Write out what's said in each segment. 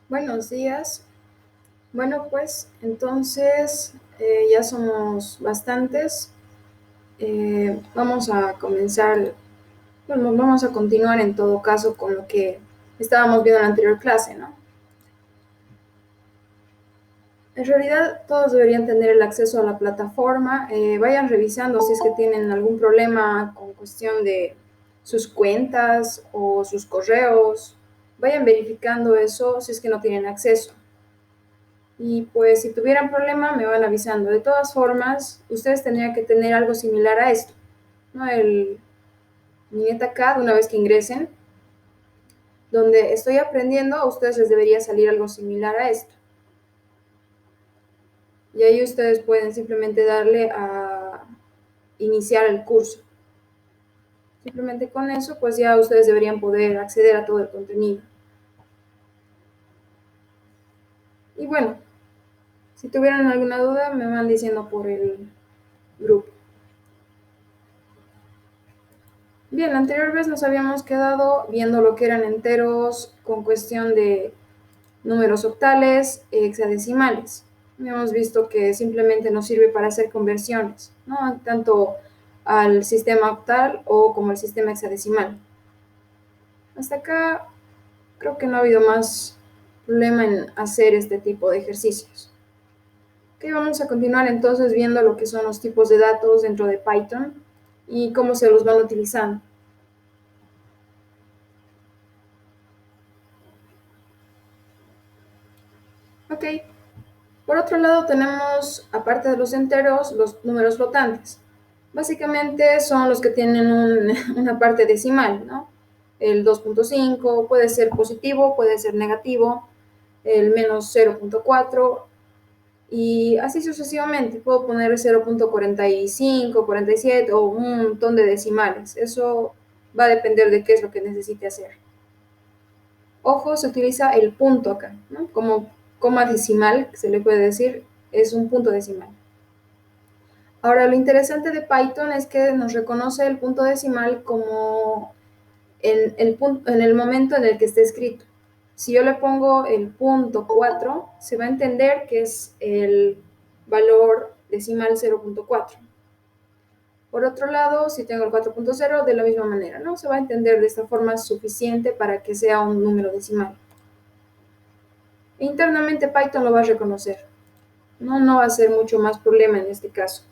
Buenos días. Bueno, pues entonces ya somos bastantes. Vamos a comenzar, bueno, vamos a continuar en todo caso con lo que estábamos viendo en la anterior clase, ¿no? En realidad todos deberían tener el acceso a la plataforma. Vayan revisando si es que tienen algún problema con cuestión de sus cuentas o sus correos. Vayan verificando eso si es que no tienen acceso. Y pues si tuvieran problema me van avisando. De todas formas, ustedes tendrían que tener algo similar a esto, ¿no? El NetAcad, una vez que ingresen, donde estoy aprendiendo, a ustedes les debería salir algo similar a esto. Y ahí ustedes pueden simplemente darle a iniciar el curso. Simplemente con eso, pues ya ustedes deberían poder acceder a todo el contenido. Y bueno, si tuvieran alguna duda, me van diciendo por el grupo. Bien, la anterior vez nos habíamos quedado viendo lo que eran enteros con cuestión de números octales e hexadecimales. Hemos visto que simplemente nos sirve para hacer conversiones, ¿no? Tanto al sistema octal o como al sistema hexadecimal. Hasta acá creo que no ha habido más problema en hacer este tipo de ejercicios. Ok, vamos a continuar entonces viendo lo que son los tipos de datos dentro de Python y cómo se los van utilizando. Ok, por otro lado tenemos, aparte de los enteros, los números flotantes. Básicamente son los que tienen una parte decimal, ¿no? El 2.5 puede ser positivo, puede ser negativo, el menos 0.4 y así sucesivamente. Puedo poner 0.45, 47 o un montón de decimales. Eso va a depender de qué es lo que necesite hacer. Ojo, se utiliza el punto acá, ¿no? Como coma decimal, se le puede decir, es un punto decimal. Ahora, lo interesante de Python es que nos reconoce el punto decimal como en el momento en el que esté escrito. Si yo le pongo el punto 4, se va a entender que es el valor decimal 0.4. Por otro lado, si tengo el 4.0, de la misma manera, ¿no? Se va a entender de esta forma suficiente para que sea un número decimal. Internamente Python lo va a reconocer. No va a ser mucho más problema en este caso.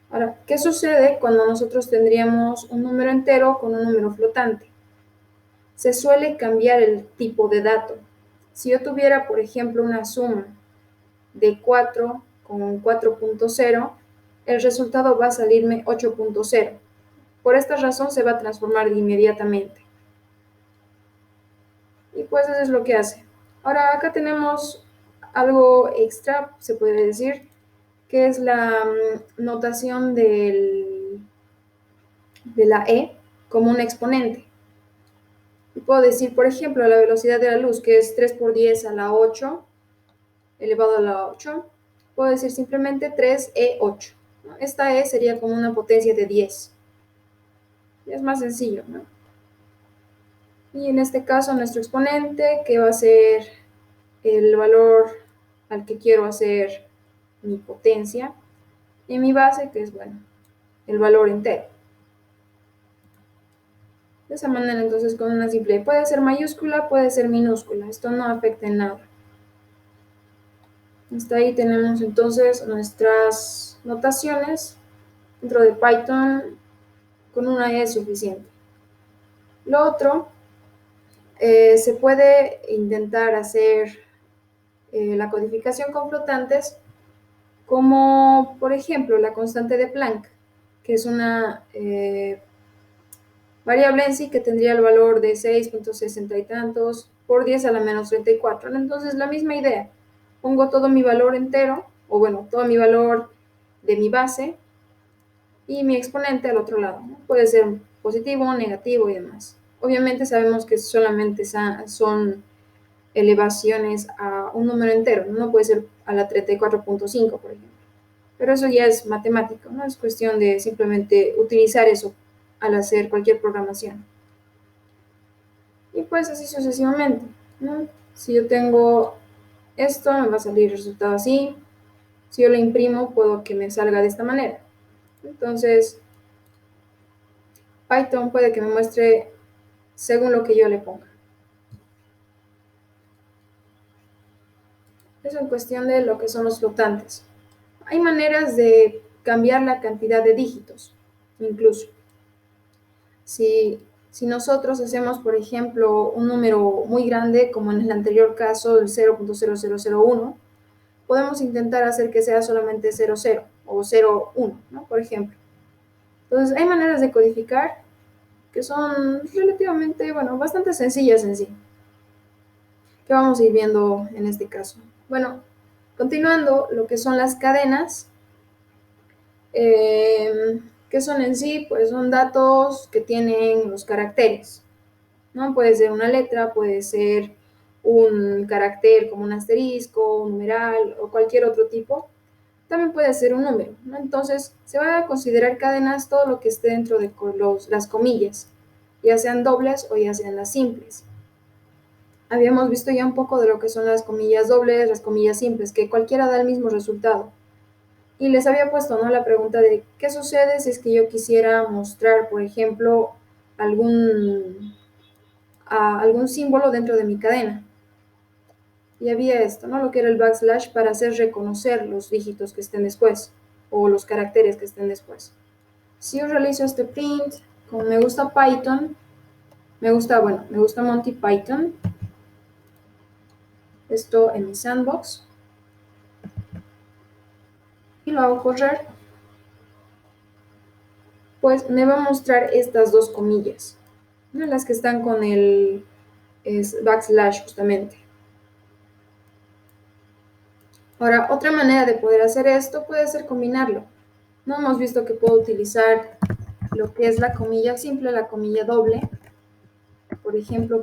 Ahora, ¿qué sucede cuando nosotros tendríamos un número entero con un número flotante? Se suele cambiar el tipo de dato. Si yo tuviera, por ejemplo, una suma de 4 con 4.0, el resultado va a salirme 8.0. Por esta razón se va a transformar inmediatamente. Y pues eso es lo que hace. Ahora acá tenemos algo extra, se puede decir, que es la notación de la E como un exponente. Y puedo decir, por ejemplo, la velocidad de la luz, que es 3 por 10 a la 8, elevado a la 8, puedo decir simplemente 3E8. ¿No? Esta E sería como una potencia de 10. Y es más sencillo, ¿no? Y en este caso, nuestro exponente, que va a ser el valor al que quiero hacer mi potencia, y mi base, que es, bueno, el valor entero. De esa manera, entonces, con una simple, puede ser mayúscula, puede ser minúscula, esto no afecta en nada. Hasta ahí tenemos entonces nuestras notaciones. Dentro de Python, con una E es suficiente. Lo otro, se puede intentar hacer la codificación con flotantes, como por ejemplo la constante de Planck, que es una variable en sí que tendría el valor de 6.60 y tantos por 10 a la menos 34. Entonces, la misma idea. Pongo todo mi valor entero, o bueno, todo mi valor de mi base y mi exponente al otro lado, ¿no? Puede ser positivo, negativo y demás. Obviamente sabemos que solamente son elevaciones a un número entero, no puede ser a la 34.5, por ejemplo. Pero eso ya es matemático, ¿no? Es cuestión de simplemente utilizar eso al hacer cualquier programación. Y pues así sucesivamente, ¿no? Si yo tengo esto me va a salir el resultado así. Si yo lo imprimo, puedo que me salga de esta manera. Entonces, Python puede que me muestre según lo que yo le ponga. Eso en cuestión de lo que son los flotantes. Hay maneras de cambiar la cantidad de dígitos, incluso. Si nosotros hacemos, por ejemplo, un número muy grande, como en el anterior caso, el 0.0001, podemos intentar hacer que sea solamente 00 o 01, ¿no? Por ejemplo. Entonces, hay maneras de codificar que son relativamente, bueno, bastante sencillas en sí, que vamos a ir viendo en este caso. Bueno, continuando, lo que son las cadenas, que son en sí, pues son datos que tienen los caracteres, ¿no? Puede ser una letra, puede ser un carácter como un asterisco, un numeral o cualquier otro tipo. También puede ser un número, ¿no? Entonces, se van a considerar cadenas todo lo que esté dentro de las comillas, ya sean dobles o ya sean las simples. Habíamos visto ya un poco de lo que son las comillas dobles, las comillas simples, que cualquiera da el mismo resultado. Y les había puesto, ¿no?, la pregunta de qué sucede si es que yo quisiera mostrar, por ejemplo, algún símbolo dentro de mi cadena. Y había esto, ¿no?, lo que era el backslash para hacer reconocer los dígitos que estén después o los caracteres que estén después. Si yo realizo este print, como me gusta Python, me gusta Monty Python, esto en mi sandbox, y lo hago correr, pues me va a mostrar estas dos comillas, ¿no?, las que están con el backslash justamente. Ahora, otra manera de poder hacer esto puede ser combinarlo. No hemos visto que puedo utilizar lo que es la comilla simple, la comilla doble, por ejemplo,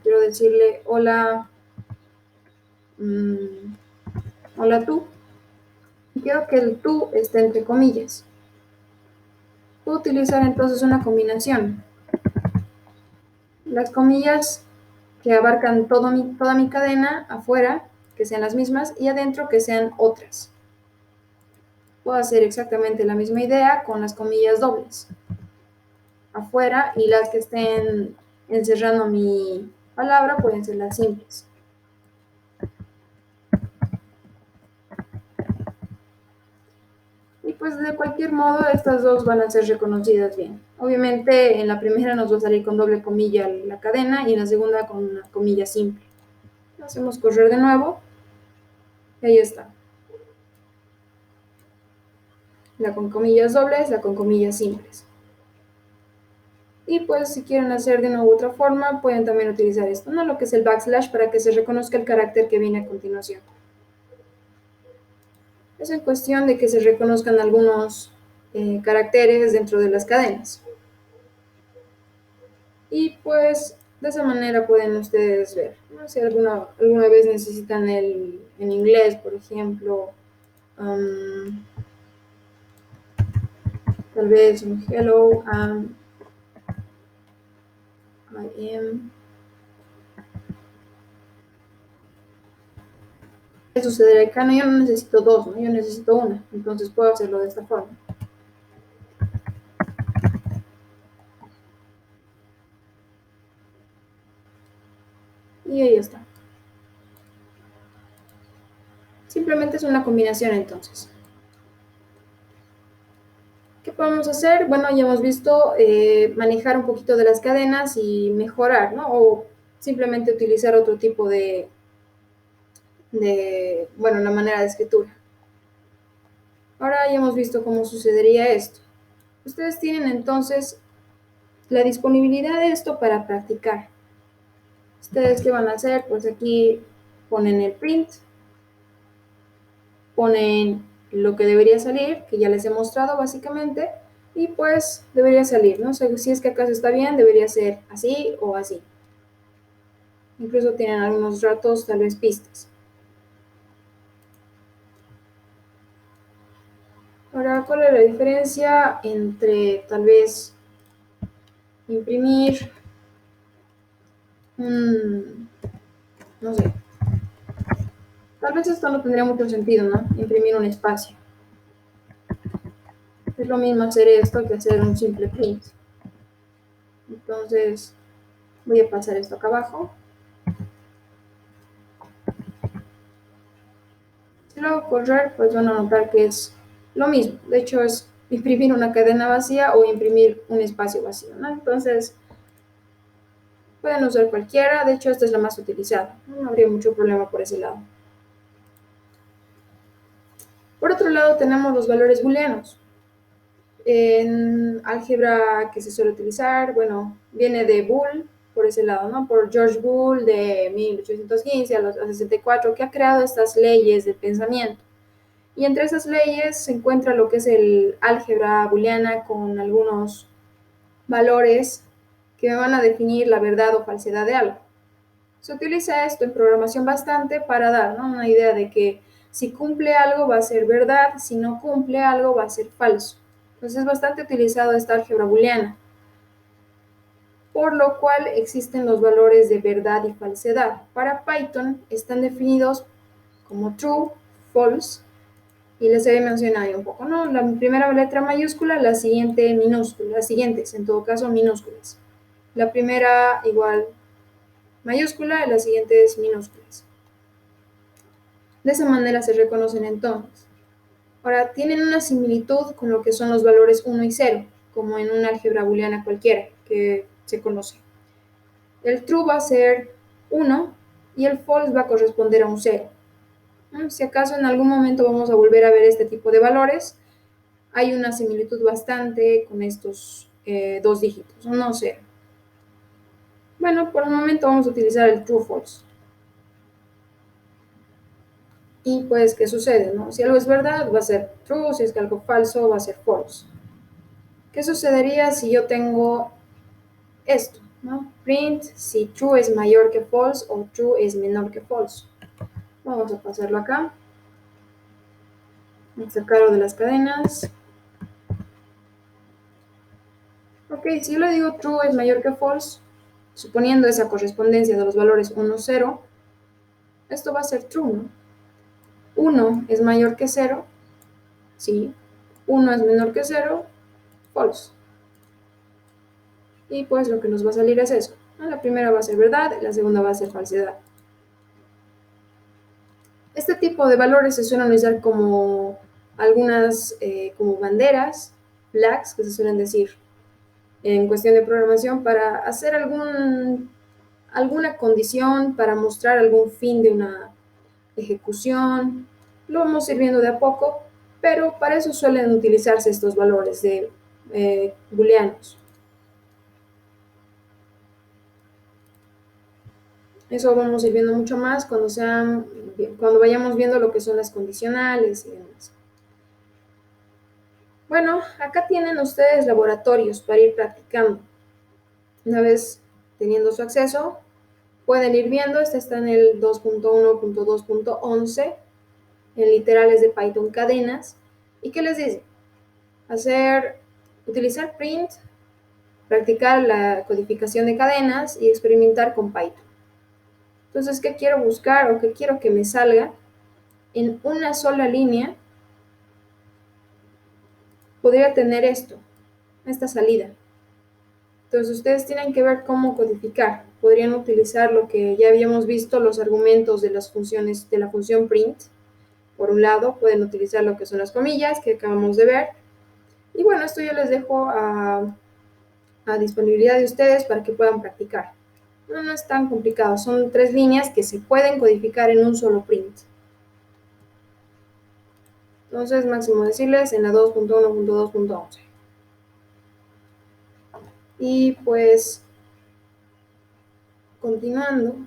quiero decirle hola, hola tú, y quiero que el tú esté entre comillas. Puedo utilizar entonces una combinación. Las comillas que abarcan toda mi cadena, afuera, que sean las mismas, y adentro que sean otras. Puedo hacer exactamente la misma idea con las comillas dobles. Afuera, y las que estén encerrando mi palabra pueden ser las simples. Y pues de cualquier modo estas dos van a ser reconocidas bien. Obviamente en la primera nos va a salir con doble comilla la cadena y en la segunda con una comilla simple. Hacemos correr de nuevo y ahí está. La con comillas dobles, la con comillas simples. Y pues si quieren hacer de una u otra forma pueden también utilizar esto, ¿no?, lo que es el backslash, para que se reconozca el carácter que viene a continuación. Es en cuestión de que se reconozcan algunos caracteres dentro de las cadenas. Y pues de esa manera pueden ustedes ver, ¿no?, si alguna vez necesitan en inglés, por ejemplo, tal vez un hello, I am. ¿Qué sucederá acá? No, yo no necesito dos, ¿no?, yo necesito una, entonces puedo hacerlo de esta forma. Y ahí está. Simplemente es una combinación entonces. ¿Qué podemos hacer? Bueno, ya hemos visto manejar un poquito de las cadenas y mejorar, ¿no? O simplemente utilizar otro tipo la manera de escritura. Ahora ya hemos visto cómo sucedería esto. Ustedes tienen entonces la disponibilidad de esto para practicar. ¿Ustedes qué van a hacer? Pues aquí ponen el print, ponen lo que debería salir, que ya les he mostrado básicamente, y pues debería salir, ¿no? Si es que acaso está bien, debería ser así o así. Incluso tienen algunos datos, tal vez pistas. Ahora, ¿cuál es la diferencia entre tal vez imprimir no sé, Tal vez esto no tendría mucho sentido, ¿no? Imprimir un espacio. Es lo mismo hacer esto que hacer un simple print. Entonces, voy a pasar esto acá abajo. Si lo hago correr, pues van a notar que es lo mismo. De hecho, es imprimir una cadena vacía o imprimir un espacio vacío, ¿no? Entonces, pueden usar cualquiera. De hecho, esta es la más utilizada. No habría mucho problema por ese lado. Por otro lado, tenemos los valores booleanos. En álgebra que se suele utilizar, bueno, viene de Boole, por ese lado, ¿no? Por George Boole de 1815 a los 64, que ha creado estas leyes de pensamiento. Y entre esas leyes se encuentra lo que es el álgebra booleana con algunos valores que me van a definir la verdad o falsedad de algo. Se utiliza esto en programación bastante para dar, ¿no?, una idea de que si cumple algo va a ser verdad, si no cumple algo va a ser falso. Entonces es bastante utilizado esta álgebra booleana, por lo cual existen los valores de verdad y falsedad. Para Python están definidos como true, false, y les había mencionado ahí un poco, ¿no? La primera letra mayúscula, la siguiente minúscula, las siguientes, en todo caso, minúsculas. La primera igual mayúscula y las siguientes minúsculas. De esa manera se reconocen entonces. Ahora, tienen una similitud con lo que son los valores 1 y 0, como en una álgebra booleana cualquiera que se conoce. El true va a ser 1 y el false va a corresponder a un 0. Si acaso en algún momento vamos a volver a ver este tipo de valores, hay una similitud bastante con estos dos dígitos, no 0. Bueno, por el momento vamos a utilizar el true false. Y pues, ¿qué sucede, no? Si algo es verdad, va a ser true, si es que algo falso, va a ser false. ¿Qué sucedería si yo tengo esto, ¿no? Print si true es mayor que false o true es menor que false. Vamos a pasarlo acá. Vamos a sacarlo de las cadenas. Ok, si yo le digo true es mayor que false, suponiendo esa correspondencia de los valores 1, 0, esto va a ser true, ¿no? 1 es mayor que 0, sí. 1 es menor que 0, false. Y pues lo que nos va a salir es eso, ¿no? La primera va a ser verdad y la segunda va a ser falsedad. Este tipo de valores se suelen usar como algunas como banderas, flags, que se suelen decir en cuestión de programación para hacer alguna condición, para mostrar algún fin de una ejecución. Lo vamos a ir viendo de a poco, pero para eso suelen utilizarse estos valores de booleanos. Eso vamos a ir viendo mucho más cuando vayamos viendo lo que son las condicionales y demás. Bueno, acá tienen ustedes laboratorios para ir practicando. Una vez teniendo su acceso, pueden ir viendo, este está en el 2.1.2.11, en literales de Python cadenas. ¿Y qué les dice? Utilizar print, practicar la codificación de cadenas y experimentar con Python. Entonces, ¿qué quiero buscar o qué quiero que me salga? En una sola línea podría tener esta salida. Entonces ustedes tienen que ver cómo codificar. Podrían utilizar lo que ya habíamos visto, los argumentos de las funciones de la función print. Por un lado, pueden utilizar lo que son las comillas que acabamos de ver. Y bueno, esto yo les dejo a disponibilidad de ustedes para que puedan practicar. No es tan complicado, son 3 líneas que se pueden codificar en un solo print. Entonces, máximo decirles en la 2.1.2.11. Y pues, continuando,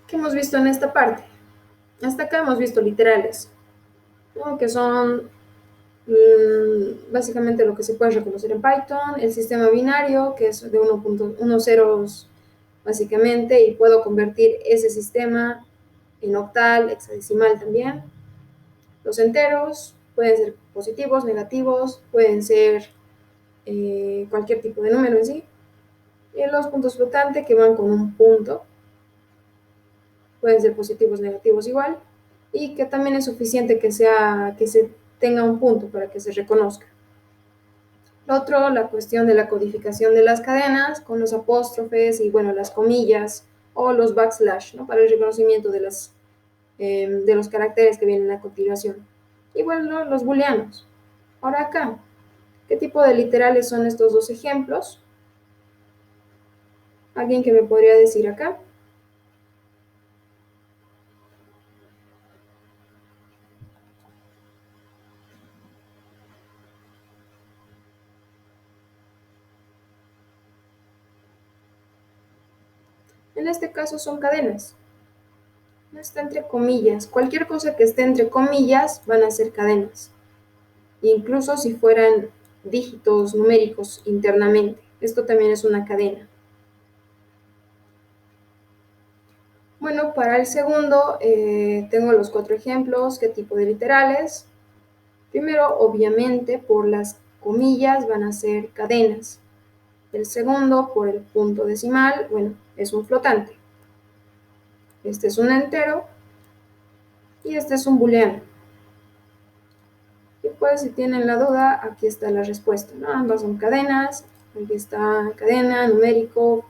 ¿qué hemos visto en esta parte? Hasta acá hemos visto literales, ¿no? Que son básicamente lo que se puede reconocer en Python, el sistema binario, que es de 1 ceros básicamente, y puedo convertir ese sistema en octal, hexadecimal también. Los enteros pueden ser positivos, negativos, pueden ser cualquier tipo de número en sí. Y los puntos flotantes que van con un punto, pueden ser positivos, negativos igual, y que también es suficiente que se tenga un punto para que se reconozca. Lo otro, la cuestión de la codificación de las cadenas con los apóstrofes y bueno, las comillas o los backslash, ¿no? Para el reconocimiento de los caracteres que vienen a continuación. Y bueno, los booleanos. Ahora acá, ¿qué tipo de literales son estos dos ejemplos? ¿Alguien que me podría decir acá? En este caso son cadenas. No está entre comillas. Cualquier cosa que esté entre comillas van a ser cadenas. Incluso si fueran dígitos numéricos internamente. Esto también es una cadena. Bueno, para el segundo tengo los 4 ejemplos. ¿Qué tipo de literales? Primero, obviamente, por las comillas van a ser cadenas. El segundo, por el punto decimal, bueno, es un flotante. Este es un entero y este es un booleano. Y pues si tienen la duda, aquí está la respuesta, ¿no? Ambas son cadenas. Aquí está cadena, numérico,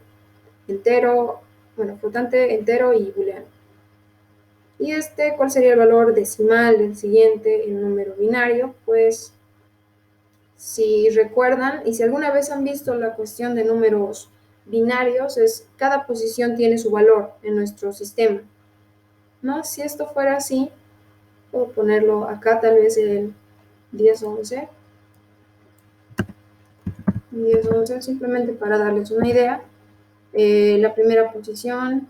entero, bueno, flotante, entero y booleano. Y ¿cuál sería el valor decimal del siguiente, el número binario? Pues si recuerdan y si alguna vez han visto la cuestión de números binarios, cada posición tiene su valor en nuestro sistema, ¿no? Si esto fuera así, puedo ponerlo acá tal vez el 10, 11, 10, 11, simplemente para darles una idea. La primera posición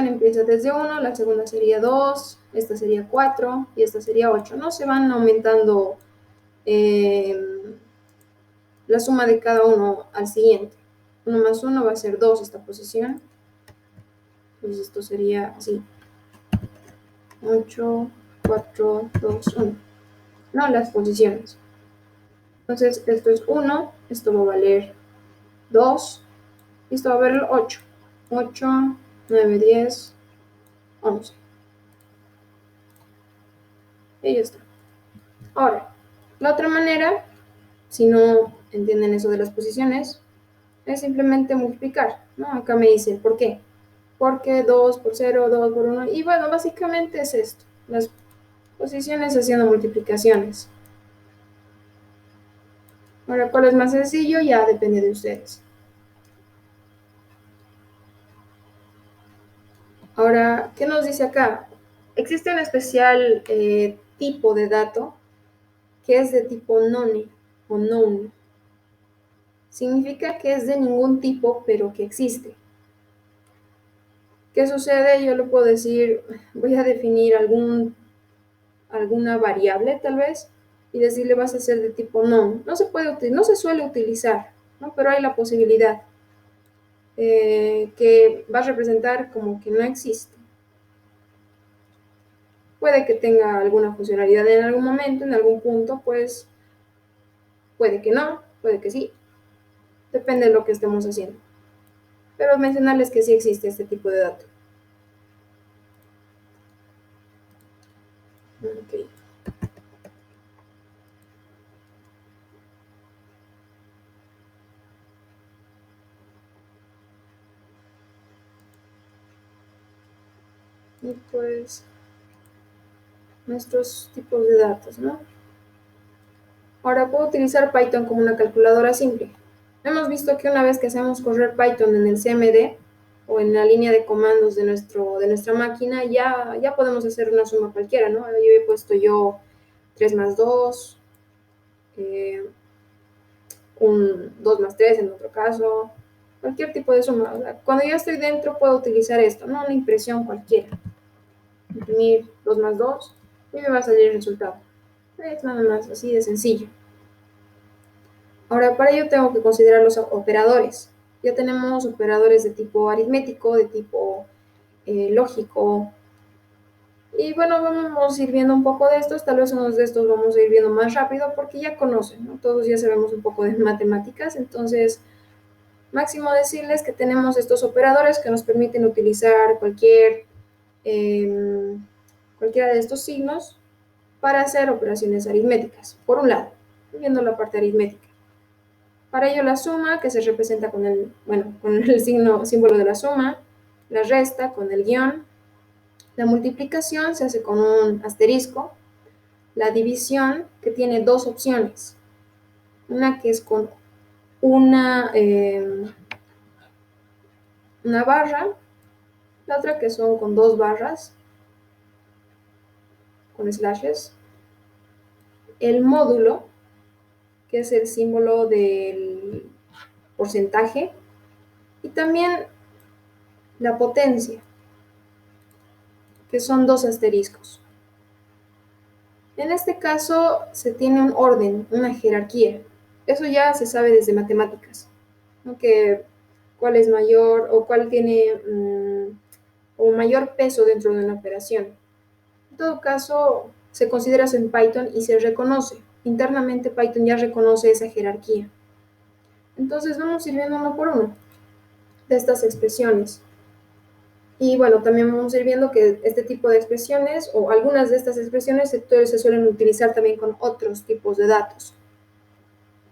empieza desde 1, la segunda sería 2, esta sería 4 y esta sería 8, ¿no? Se van aumentando la suma de cada uno al siguiente. 1 más 1 va a ser 2 esta posición. Entonces esto sería así. 8, 4, 2, 1. No, las posiciones. Entonces esto es 1, esto va a valer 2, y esto va a valer 8. 8, 9, 10, 11. Y ya está. Ahora, la otra manera, si no entienden eso de las posiciones, es simplemente multiplicar, ¿no? Acá me dicen, ¿por qué? Porque 2 por 0, 2 por 1, y bueno, básicamente es esto, las posiciones haciendo multiplicaciones. Ahora, ¿cuál es más sencillo? Ya depende de ustedes. Ahora, ¿qué nos dice acá? Existe un especial tipo de dato que es de tipo none o known. Significa que es de ningún tipo, pero que existe. ¿Qué sucede? Yo lo puedo decir, voy a definir alguna variable tal vez y decirle vas a ser de tipo non. No se suele utilizar, ¿no? Pero hay la posibilidad que va a representar como que no existe. Puede que tenga alguna funcionalidad en algún momento, en algún punto, pues puede que no, puede que sí. Depende de lo que estemos haciendo. Pero mencionarles que sí existe este tipo de dato. Okay. Y pues nuestros tipos de datos, ¿no? Ahora puedo utilizar Python como una calculadora simple. Hemos visto que una vez que hacemos correr Python en el CMD o en la línea de comandos de nuestra máquina, ya podemos hacer una suma cualquiera, ¿no? Yo he puesto 3 más 2, un 2 más 3 en otro caso, cualquier tipo de suma. O sea, cuando ya estoy dentro puedo utilizar esto, ¿no? Una impresión cualquiera. Imprimir 2 más 2 y me va a salir el resultado. Es nada más así de sencillo. Ahora, para ello tengo que considerar los operadores. Ya tenemos operadores de tipo aritmético, de tipo lógico. Y bueno, vamos a ir viendo un poco de estos, tal vez unos de estos vamos a ir viendo más rápido porque ya conocen, ¿no? Todos ya sabemos un poco de matemáticas, entonces máximo decirles que tenemos estos operadores que nos permiten utilizar cualquiera de estos signos para hacer operaciones aritméticas, por un lado, viendo la parte aritmética. Para ello la suma, que se representa con el símbolo de la suma, la resta con el guión, la multiplicación se hace con un asterisco, la división, que tiene dos opciones, una que es con una barra, la otra que son con dos barras, con slashes, el módulo, que es el símbolo del porcentaje, y también la potencia, que son dos asteriscos. En este caso se tiene un orden, una jerarquía. Eso ya se sabe desde matemáticas, ¿no? Que cuál es mayor o cuál tiene o mayor peso dentro de una operación. En todo caso, se considera eso en Python y se reconoce. Internamente Python ya reconoce esa jerarquía. Entonces vamos a ir viendo uno por uno de estas expresiones. Y bueno, también vamos a ir viendo que este tipo de expresiones o algunas de estas expresiones se suelen utilizar también con otros tipos de datos.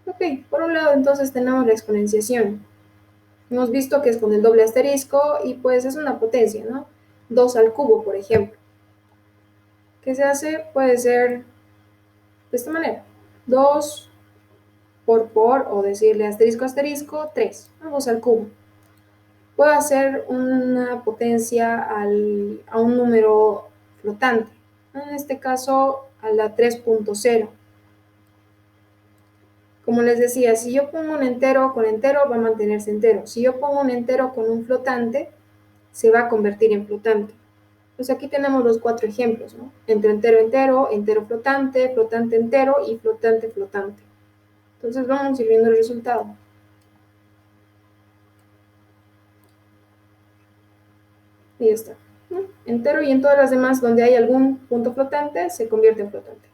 Ok, por un lado entonces tenemos la exponenciación. Hemos visto que es con el doble asterisco y pues es una potencia, ¿no? 2 al cubo, por ejemplo. ¿Qué se hace? Puede ser de esta manera. 2 por o decirle asterisco asterisco, 3. 2 al cubo. Puedo hacer una potencia a un número flotante, en este caso a la 3.0. Como les decía, si yo pongo un entero con entero, va a mantenerse entero. Si yo pongo un entero con un flotante, se va a convertir en flotante. Pues aquí tenemos los 4 ejemplos, ¿no? Entre entero entero, entero flotante, flotante entero y flotante flotante. Entonces vamos a ir viendo el resultado. Y ya está, ¿no? Entero, y en todas las demás donde hay algún punto flotante se convierte en flotante.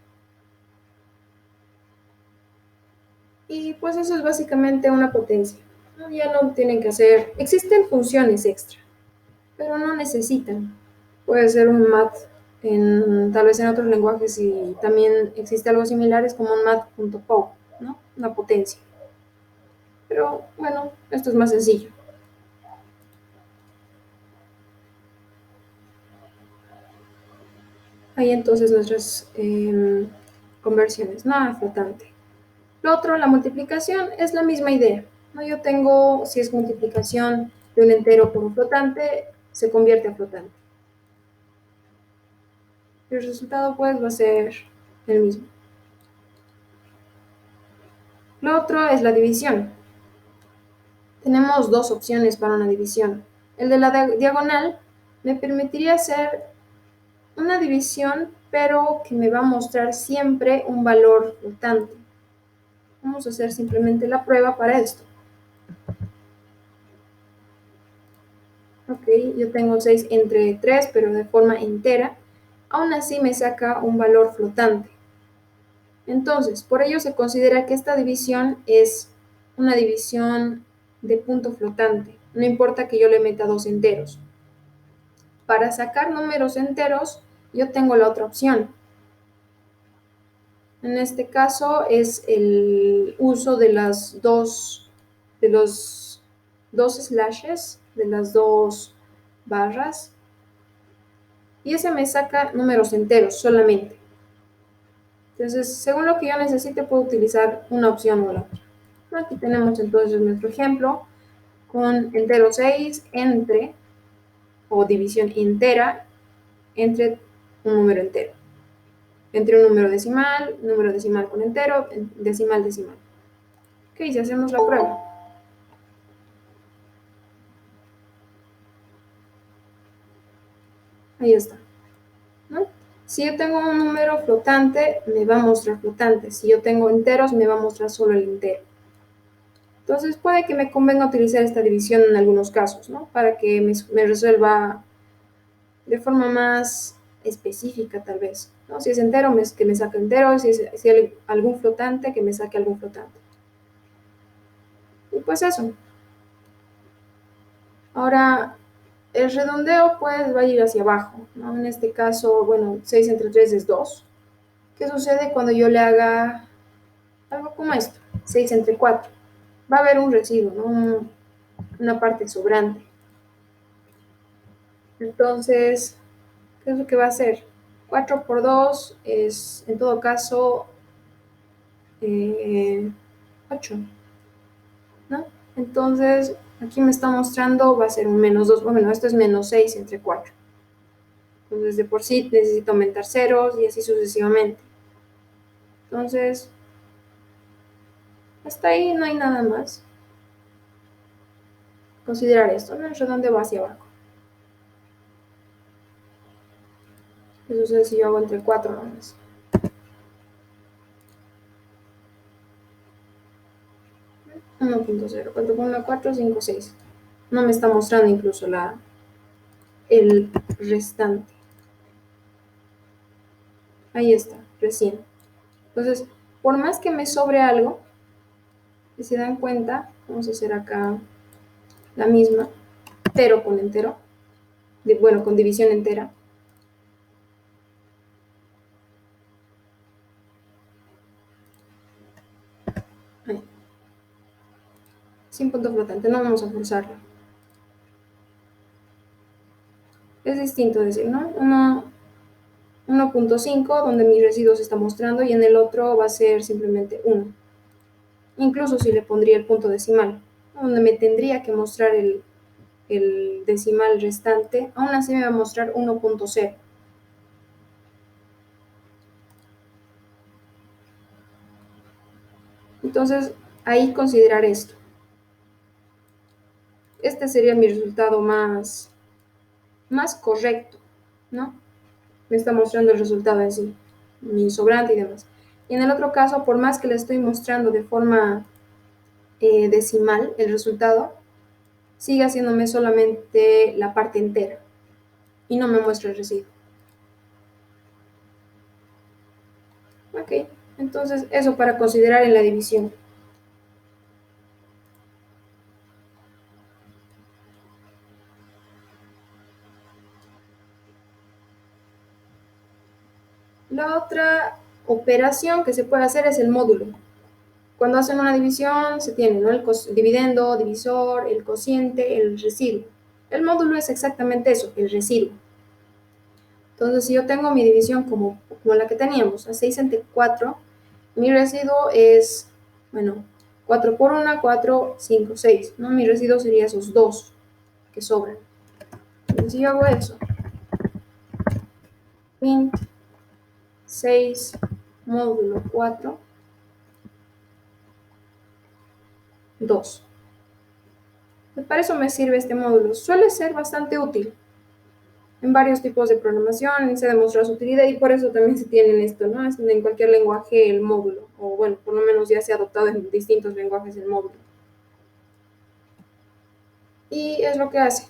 Y pues eso es básicamente una potencia, ¿no? Ya no tienen que hacer, existen funciones extra, pero no necesitan. Puede ser un math tal vez en otros lenguajes, y también existe algo similar, es como un math.pow, ¿no? Una potencia. Pero bueno, esto es más sencillo. Ahí entonces nuestras conversiones, nada flotante. Lo otro, la multiplicación, es la misma idea, ¿no? Yo tengo, si es multiplicación de un entero por un flotante, se convierte a flotante. El resultado pues va a ser el mismo. Lo otro es la división. Tenemos dos opciones para una división. El de la diagonal me permitiría hacer una división, pero que me va a mostrar siempre un valor flotante. Vamos a hacer simplemente la prueba para esto. Ok, yo tengo 6 entre 3, pero de forma entera. Aún así me saca un valor flotante. Entonces, por ello se considera que esta división es una división de punto flotante. No importa que yo le meta dos enteros. Para sacar números enteros, yo tengo la otra opción. En este caso es el uso de los dos slashes, de las dos barras, y ese me saca números enteros solamente. Entonces, según lo que yo necesite, puedo utilizar una opción o la otra. Aquí tenemos entonces nuestro ejemplo con entero 6 entre, o división entera, entre un número entero. Entre un número decimal con entero, decimal, decimal. Ok, si hacemos la prueba. Ahí está, ¿no? Si yo tengo un número flotante, me va a mostrar flotante. Si yo tengo enteros, me va a mostrar solo el entero. Entonces puede que me convenga utilizar esta división en algunos casos, ¿no? Para que me resuelva de forma más específica tal vez, ¿no? Si es entero, que me saque entero, si hay algún flotante, que me saque algún flotante. Y pues eso. Ahora, el redondeo pues va a ir hacia abajo, ¿no? En este caso, bueno, 6 entre 3 es 2. ¿Qué sucede cuando yo le haga algo como esto? 6 entre 4. Va a haber un residuo, ¿no? Una parte sobrante. Entonces, ¿qué es lo que va a hacer? 4 por 2 es, en todo caso, 8, ¿no? Entonces, aquí me está mostrando, va a ser un menos 2. Bueno, esto es menos 6 entre 4. Entonces, de por sí necesito aumentar ceros y así sucesivamente. Entonces, hasta ahí no hay nada más. Considerar esto, ¿no? El redondeo va hacia abajo. ¿Qué sucede si yo hago entre 4 nomás? 1.0, 4 por 1, 4, 5, 6. No me está mostrando incluso el restante. Ahí está, recién. Entonces, por más que me sobre algo, si se dan cuenta, vamos a hacer acá la misma, entero con entero, bueno, con división entera. Ahí. Sin punto flotante, no vamos a forzarlo. Es distinto decir, ¿no? 1.5, donde mi residuo se está mostrando, y en el otro va a ser simplemente 1. Incluso si le pondría el punto decimal, donde me tendría que mostrar el decimal restante, aún así me va a mostrar 1.0. Entonces, ahí considerar esto. Este sería mi resultado más correcto, ¿no? Me está mostrando el resultado en sí, mi sobrante y demás. Y en el otro caso, por más que le estoy mostrando de forma decimal el resultado, sigue haciéndome solamente la parte entera y no me muestra el residuo. Ok, entonces eso para considerar en la división. La otra operación que se puede hacer es el módulo. Cuando hacen una división se tiene, ¿no? El dividendo, divisor, el cociente, el residuo. El módulo es exactamente eso, el residuo. Entonces, si yo tengo mi división como la que teníamos, a 6 entre 4, mi residuo es, bueno, 4 por 1, 4, 5, 6, ¿no? Mi residuo sería esos 2 que sobran. Entonces, si yo hago eso, int 6 módulo 4, 2. Para eso me sirve este módulo. Suele ser bastante útil en varios tipos de programación, se demuestra su utilidad y por eso también se tiene esto, ¿no? Es en cualquier lenguaje el módulo, o bueno, por lo menos ya se ha adoptado en distintos lenguajes el módulo. Y es lo que hace.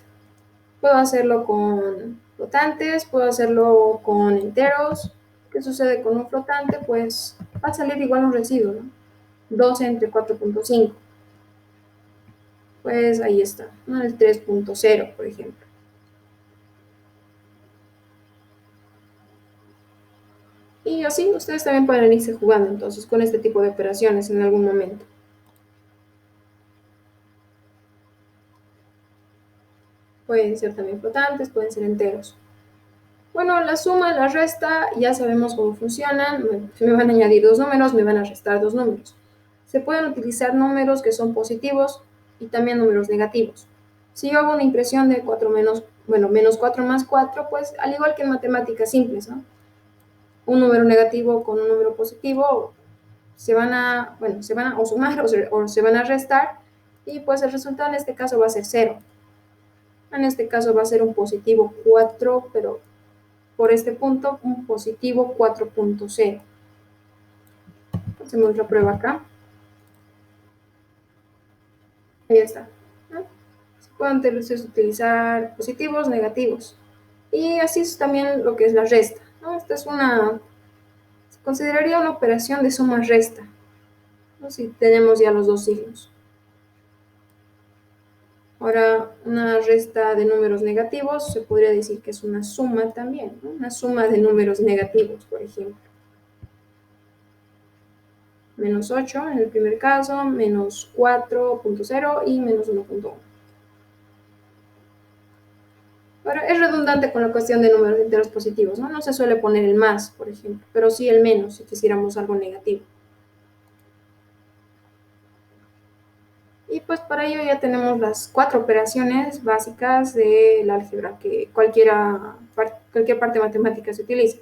Puedo hacerlo con flotantes, puedo hacerlo con enteros. ¿Qué sucede con un flotante? Pues va a salir igual un residuo, ¿no? 2 entre 4.5. Pues ahí está, ¿no? El 3.0, por ejemplo. Y así ustedes también pueden irse jugando entonces con este tipo de operaciones en algún momento. Pueden ser también flotantes, pueden ser enteros. Bueno, la suma, la resta, ya sabemos cómo funcionan. Si me van a añadir dos números, me van a restar dos números. Se pueden utilizar números que son positivos y también números negativos. Si yo hago una impresión de 4 menos, bueno, menos 4 más 4, pues al igual que en matemáticas simples, ¿no? Un número negativo con un número positivo se van a o sumar o se van a restar y pues el resultado en este caso va a ser 0. En este caso va a ser un positivo 4, pero por este punto un positivo 4.0. Hacemos la prueba acá. Ahí está, ¿no? Se pueden utilizar positivos, negativos. Y así es también lo que es la resta, ¿no? Esta es se consideraría una operación de suma-resta, ¿no? Si tenemos ya los dos signos. Ahora, una resta de números negativos se podría decir que es una suma también, ¿no? Una suma de números negativos, por ejemplo. Menos 8 en el primer caso, menos 4.0 y menos 1.1. Ahora, es redundante con la cuestión de números enteros positivos, ¿no? No se suele poner el más, por ejemplo, pero sí el menos si quisiéramos algo negativo. Y pues para ello ya tenemos las 4 operaciones básicas del álgebra que cualquier parte matemática se utiliza.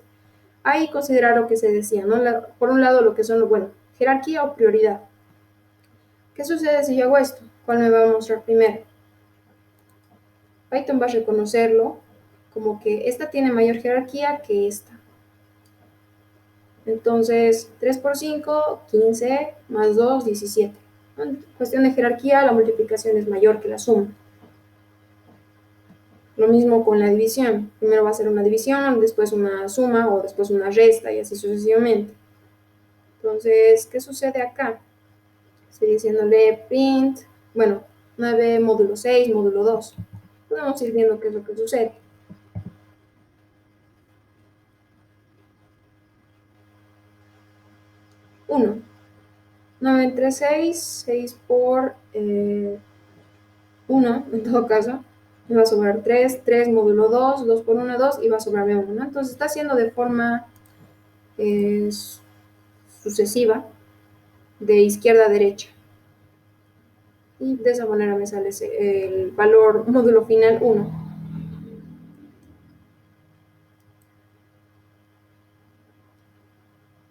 Ahí considerar lo que se decía, ¿no? Por un lado lo que son, bueno, jerarquía o prioridad. ¿Qué sucede si yo hago esto? ¿Cuál me va a mostrar primero? Python va a reconocerlo como que esta tiene mayor jerarquía que esta. Entonces, 3 por 5, 15, más 2, 17. En cuestión de jerarquía, la multiplicación es mayor que la suma. Lo mismo con la división. Primero va a ser una división, después una suma o después una resta y así sucesivamente. Entonces, ¿qué sucede acá? Estoy diciéndole print, bueno, 9 módulo 6, módulo 2. Podemos ir viendo qué es lo que sucede. 1. 9 entre 6, 6 por 1, en todo caso, me va a sobrar 3, 3 módulo 2, 2 por 1, 2 y va a sobrarme 1, ¿no? Entonces está haciendo de forma eh, sucesiva, de izquierda a derecha. Y de esa manera me sale el valor módulo final 1.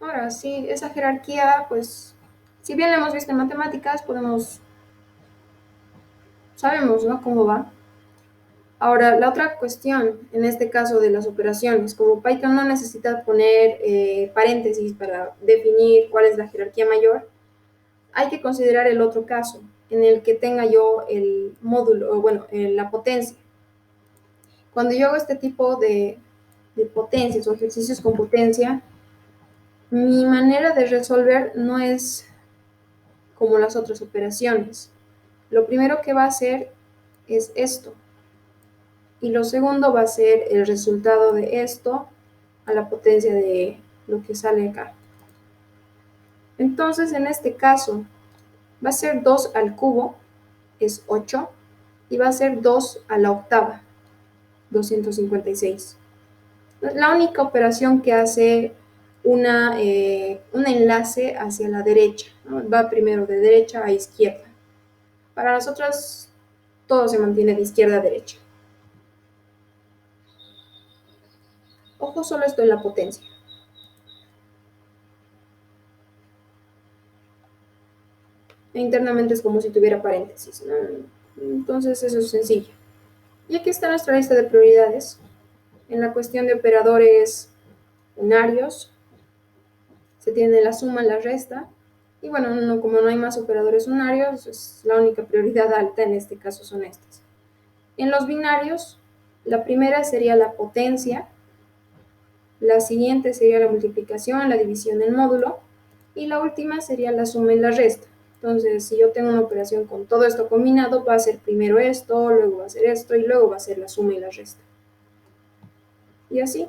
Ahora, sí, esa jerarquía, pues, si bien la hemos visto en matemáticas, sabemos, ¿no?, cómo va. Ahora, la otra cuestión, en este caso de las operaciones, como Python no necesita poner paréntesis para definir cuál es la jerarquía mayor, hay que considerar el otro caso, en el que tenga yo el módulo, o bueno, la potencia. Cuando yo hago este tipo de potencias o ejercicios con potencia, mi manera de resolver no es como las otras operaciones. Lo primero que va a hacer es esto. Y lo segundo va a ser el resultado de esto a la potencia de lo que sale acá. Entonces, en este caso, va a ser 2 al cubo, es 8, y va a ser 2 a la octava, 256. La única operación que hace un enlace hacia la derecha, ¿no? Va primero de derecha a izquierda. Para las otras, todo se mantiene de izquierda a derecha. Ojo, solo esto en la potencia. E internamente es como si tuviera paréntesis, ¿no? Entonces eso es sencillo. Y aquí está nuestra lista de prioridades. En la cuestión de operadores unarios, se tiene la suma, la resta. Y bueno, como no hay más operadores unarios, es la única prioridad alta en este caso son estas. En los binarios, la primera sería la potencia, la siguiente sería la multiplicación, la división en módulo, y la última sería la suma y la resta. Entonces, si yo tengo una operación con todo esto combinado, va a ser primero esto, luego va a ser esto, y luego va a ser la suma y la resta. Y así.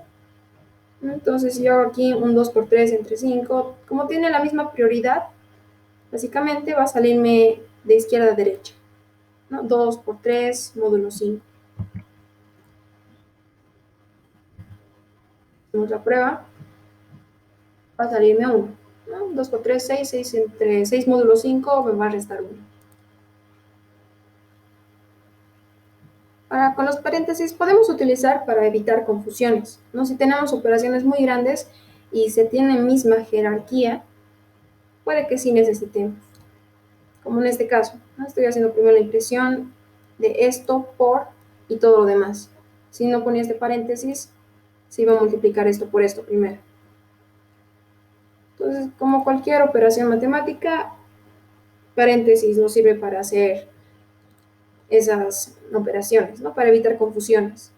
Entonces, si yo hago aquí un 2 por 3 entre 5, como tiene la misma prioridad, básicamente va a salirme de izquierda a derecha, ¿no? 2 por 3, módulo 5. Hacemos la prueba, va a salirme 1. ¿No? 2 por 3, 6, 6 entre 6 módulo 5 me va a restar 1. Ahora, con los paréntesis podemos utilizar para evitar confusiones, ¿no? Si tenemos operaciones muy grandes y se tiene misma jerarquía, puede que sí necesitemos, como en este caso, ¿no? Estoy haciendo primero la impresión de esto por y todo lo demás. Si no ponía este paréntesis, se iba a multiplicar esto por esto primero. Entonces, como cualquier operación matemática, paréntesis nos sirve para hacer esas operaciones, ¿no? Para evitar confusiones.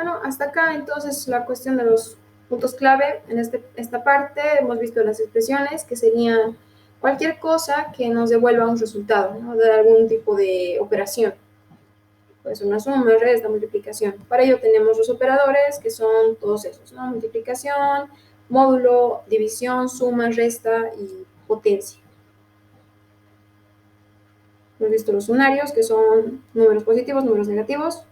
Bueno, hasta acá entonces la cuestión de los puntos clave. En esta parte hemos visto las expresiones, que serían cualquier cosa que nos devuelva un resultado, ¿no? De algún tipo de operación. Puede ser una suma, resta, multiplicación. Para ello tenemos los operadores, que son todos esos, ¿no? Multiplicación, módulo, división, suma, resta y potencia. Hemos visto los unarios, que son números positivos, números negativos,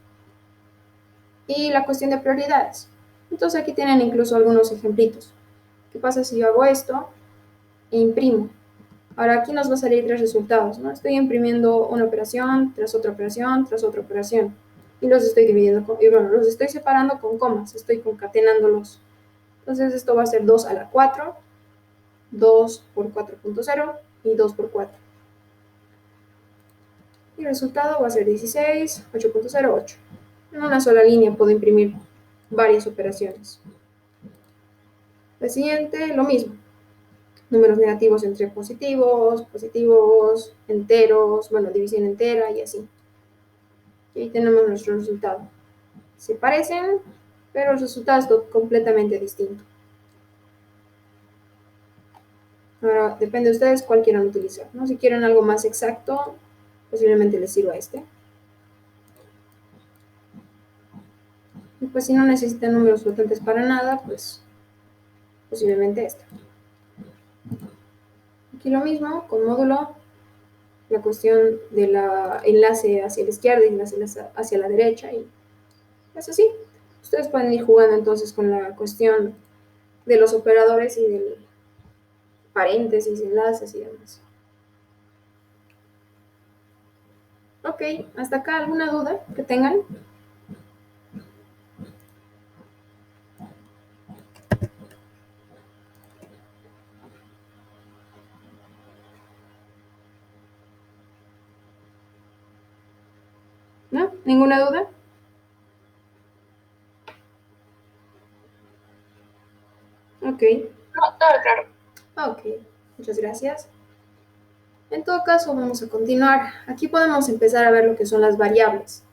y la cuestión de prioridades. Entonces aquí tienen incluso algunos ejemplitos. ¿Qué pasa si yo hago esto e imprimo? Ahora aquí nos va a salir tres resultados, ¿no? Estoy imprimiendo una operación, tras otra operación, tras otra operación. Y los estoy dividiendo, y bueno, los estoy separando con comas, estoy concatenándolos. Entonces esto va a ser 2 a la 4, 2 por 4.0 y 2 por 4. Y el resultado va a ser 16, 8.0, 8. En una sola línea puedo imprimir varias operaciones. La siguiente, lo mismo. Números negativos entre positivos, positivos, enteros, bueno, división entera y así. Y ahí tenemos nuestro resultado. Se parecen, pero el resultado es completamente distinto. Ahora, depende de ustedes cuál quieran utilizar, ¿no? Si quieren algo más exacto, posiblemente les sirva este. Y pues si no necesitan números flotantes para nada, pues posiblemente este. Aquí lo mismo, con módulo, la cuestión del enlace hacia la izquierda y enlace hacia la derecha, y es así. Ustedes pueden ir jugando entonces con la cuestión de los operadores y del paréntesis, enlaces y demás. Ok, hasta acá, ¿alguna duda que tengan? ¿No? ¿Ninguna duda? Ok. No, todo claro. Ok, muchas gracias. En todo caso, vamos a continuar. Aquí podemos empezar a ver lo que son las variables.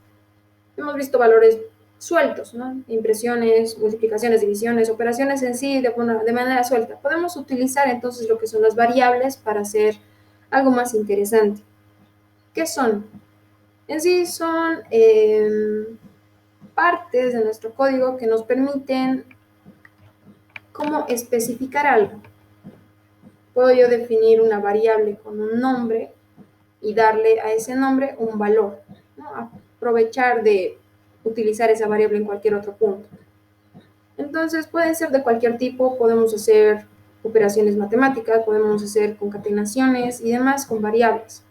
Hemos visto valores sueltos, ¿no? Impresiones, multiplicaciones, divisiones, operaciones en sí de manera suelta. Podemos utilizar entonces lo que son las variables para hacer algo más interesante. ¿Qué son? En sí son partes de nuestro código que nos permiten cómo especificar algo. Puedo yo definir una variable con un nombre y darle a ese nombre un valor, ¿no? Aprovechar de utilizar esa variable en cualquier otro punto. Entonces pueden ser de cualquier tipo, podemos hacer operaciones matemáticas, podemos hacer concatenaciones y demás con variables.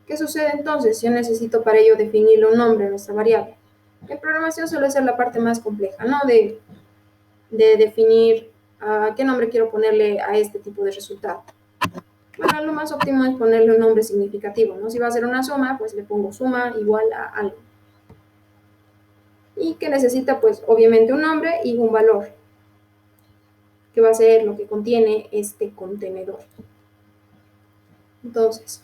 ¿Qué sucede entonces? Yo necesito para ello definirle un nombre a nuestra variable. En programación suele ser la parte más compleja, ¿no? De definir qué nombre quiero ponerle a este tipo de resultado. Bueno, lo más óptimo es ponerle un nombre significativo, ¿no? Si va a ser una suma, pues le pongo suma igual a algo. Y que necesita, pues, obviamente un nombre y un valor, que va a ser lo que contiene este contenedor. Entonces,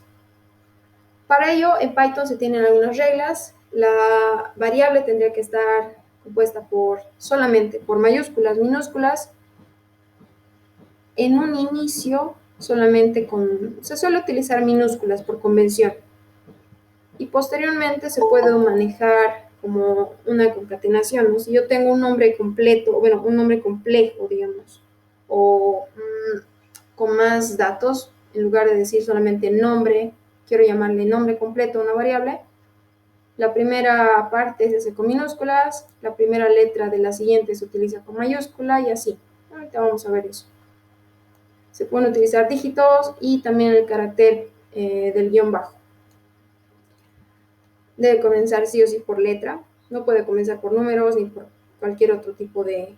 para ello, en Python se tienen algunas reglas. La variable tendría que estar compuesta solamente por mayúsculas, minúsculas. En un inicio, se suele utilizar minúsculas por convención. Y posteriormente se puede manejar como una concatenación, ¿no? Si yo tengo un nombre completo, bueno, un nombre complejo, digamos, o con más datos, en lugar de decir solamente nombre, quiero llamarle nombre completo a una variable, la primera parte se hace con minúsculas, la primera letra de la siguiente se utiliza con mayúscula y así. Ahorita vamos a ver eso. Se pueden utilizar dígitos y también el carácter del guión bajo. Debe comenzar sí o sí por letra, no puede comenzar por números ni por cualquier otro tipo de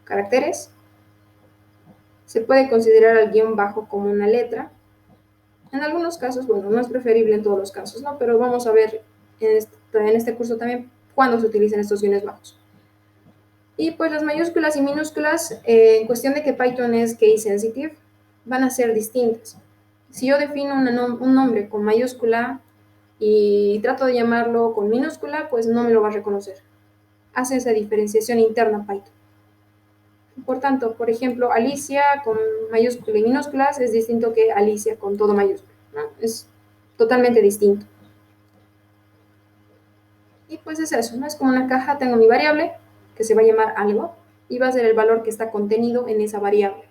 caracteres. Se puede considerar al guión bajo como una letra. En algunos casos, bueno, no es preferible en todos los casos, ¿no? Pero vamos a ver en este curso también cuándo se utilizan estos guiones bajos. Y pues las mayúsculas y minúsculas, en cuestión de que Python es case sensitive, van a ser distintas. Si yo defino un nombre con mayúscula, y trato de llamarlo con minúscula, pues no me lo va a reconocer. Hace esa diferenciación interna Python. Por tanto, por ejemplo, Alicia con mayúscula y minúsculas es distinto que Alicia con todo mayúscula, ¿no? Es totalmente distinto. Y pues es eso, ¿no? Es como una caja, tengo mi variable, que se va a llamar algo, y va a ser el valor que está contenido en esa variable.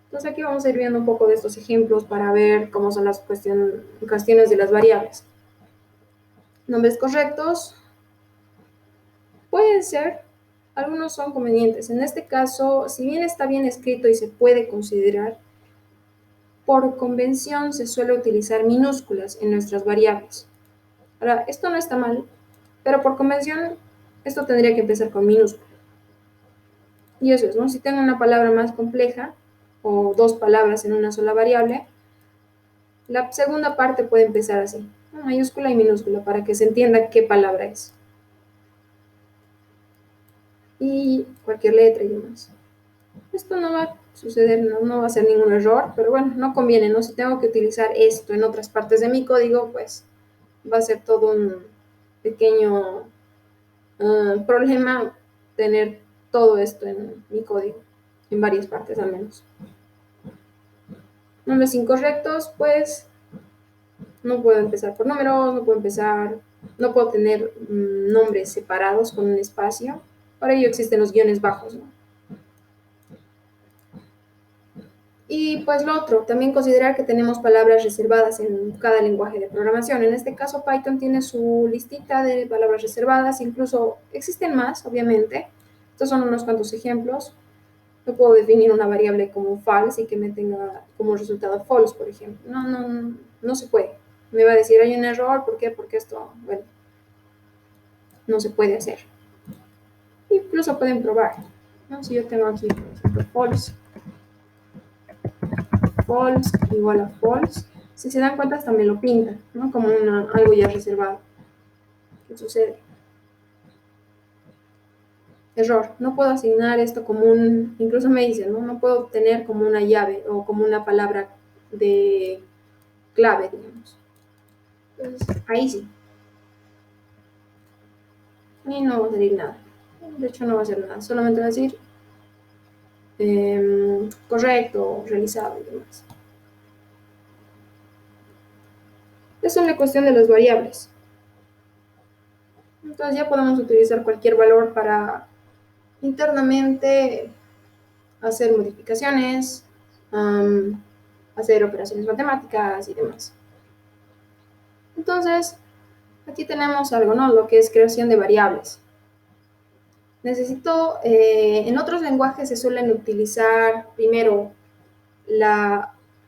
Entonces aquí vamos a ir viendo un poco de estos ejemplos para ver cómo son las cuestiones de las variables. Nombres correctos, pueden ser, algunos son convenientes. En este caso, si bien está bien escrito y se puede considerar, por convención se suele utilizar minúsculas en nuestras variables. Ahora, esto no está mal, pero por convención esto tendría que empezar con minúscula. Y eso es, ¿no? Si tengo una palabra más compleja o dos palabras en una sola variable, la segunda parte puede empezar así, ¿no? Mayúscula y minúscula, para que se entienda qué palabra es. Y cualquier letra y demás. Esto no va a suceder, no va a ser ningún error, pero bueno, no conviene, ¿no? Si tengo que utilizar esto en otras partes de mi código, pues va a ser todo un pequeño problema tener todo esto en mi código, en varias partes al menos. Nombres incorrectos, pues no puedo empezar por números, no puedo tener nombres separados con un espacio. Para ello existen los guiones bajos, ¿no? Y pues lo otro, también considerar que tenemos palabras reservadas en cada lenguaje de programación. En este caso Python tiene su listita de palabras reservadas, incluso existen más, obviamente. Estos son unos cuantos ejemplos. No puedo definir una variable como false y que me tenga como resultado false, por ejemplo. No se puede. Me va a decir, hay un error, ¿por qué? Porque esto, bueno, no se puede hacer. Incluso pueden probar, ¿no? Si yo tengo aquí, por ejemplo, false igual a false, si se dan cuenta hasta me lo pintan, ¿no? Como algo ya reservado. ¿Qué sucede? Error, no puedo asignar esto como incluso me dicen, ¿no? No puedo tener como una llave o como una palabra de clave, digamos. Entonces, ahí sí. Y no va a salir nada. De hecho, no va a hacer nada. Solamente va a decir correcto, realizado y demás. Esa es la cuestión de las variables. Entonces ya podemos utilizar cualquier valor para internamente hacer modificaciones, hacer operaciones matemáticas y demás. Entonces, aquí tenemos algo, ¿no? Lo que es creación de variables. En otros lenguajes se suelen utilizar primero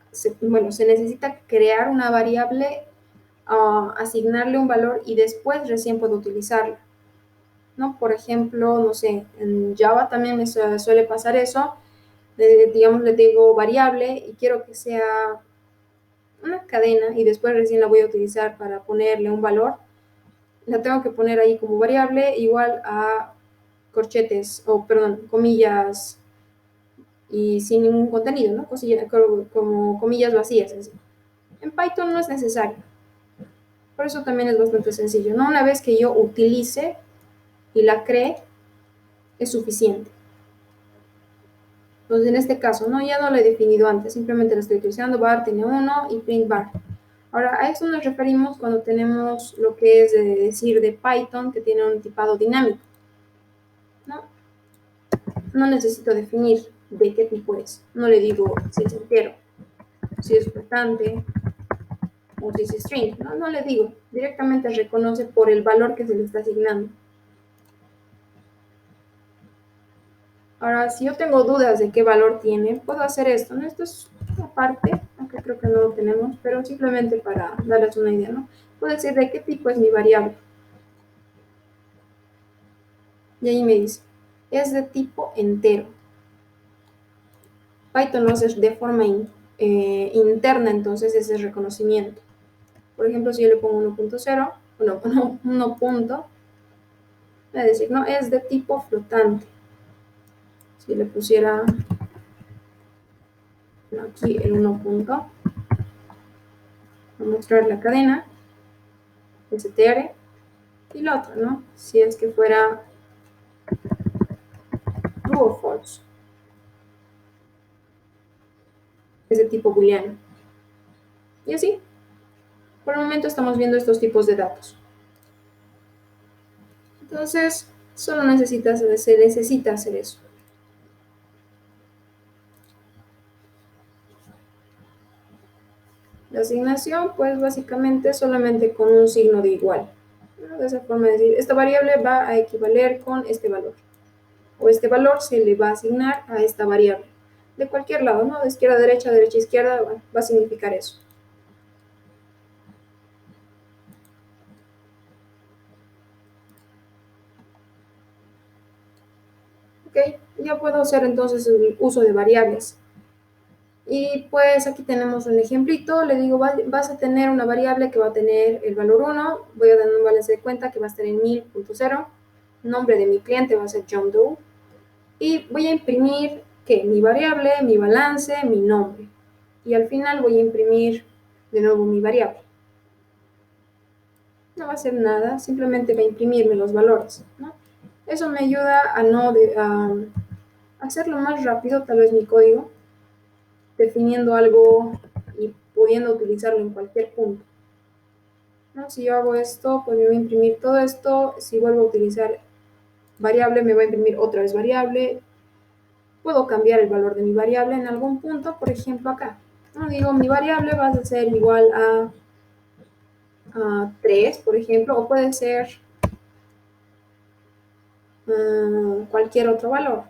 se necesita crear una variable, asignarle un valor y después recién puedo utilizarla, ¿no? Por ejemplo, no sé, en Java también me suele pasar eso. Digamos, le digo variable y quiero que sea una cadena y después recién la voy a utilizar para ponerle un valor. La tengo que poner ahí como variable igual a corchetes, o perdón, comillas y sin ningún contenido, ¿no? Como comillas vacías. Así. En Python no es necesario. Por eso también es bastante sencillo, ¿no? Una vez que yo utilice y la cree, es suficiente. Entonces, en este caso, ¿no? Ya no lo he definido antes, simplemente lo estoy utilizando, var tiene 1 y print var. Ahora, a eso nos referimos cuando tenemos lo que es decir de Python, que tiene un tipado dinámico, ¿no? No necesito definir de qué tipo es. No le digo si es entero, si es flotante o si es string. No le digo. Directamente reconoce por el valor que se le está asignando. Ahora, si yo tengo dudas de qué valor tiene, puedo hacer esto, ¿no? Esto es una parte, aunque creo que no lo tenemos, pero simplemente para darles una idea, ¿no? Puedo decir de qué tipo es mi variable. Y ahí me dice, es de tipo entero. Python lo hace de forma interna, entonces ese es reconocimiento. Por ejemplo, si yo le pongo 1.0, 1 punto, voy a decir, no, es de tipo flotante. Si le pusiera aquí el 1 punto, a mostrar la cadena, str, y la otra, ¿no? Si es que fuera true o false, es de tipo booleano. Y así, por el momento estamos viendo estos tipos de datos. Entonces, solo se necesita hacer eso. La asignación, pues básicamente solamente con un signo de igual. ¿No? De esa forma de decir, esta variable va a equivaler con este valor. O este valor se le va a asignar a esta variable. De cualquier lado, ¿no? De izquierda a derecha, derecha a izquierda, bueno, va a significar eso. Ok, ya puedo hacer entonces el uso de variables. Y pues aquí tenemos un ejemplito, le digo, vas a tener una variable que va a tener el valor 1, voy a dar un balance de cuenta que va a estar en 1000.0, nombre de mi cliente va a ser John Doe, y voy a imprimir, ¿qué? Mi variable, mi balance, mi nombre, y al final voy a imprimir de nuevo mi variable. No va a hacer nada, simplemente va a imprimirme los valores, ¿no? Eso me ayuda a no a hacerlo más rápido, tal vez mi código, definiendo algo y pudiendo utilizarlo en cualquier punto. ¿No? Si yo hago esto, pues me va a imprimir todo esto. Si vuelvo a utilizar variable, me va a imprimir otra vez variable. Puedo cambiar el valor de mi variable en algún punto, por ejemplo acá. ¿No? Digo, mi variable va a ser igual a 3, por ejemplo, o puede ser cualquier otro valor.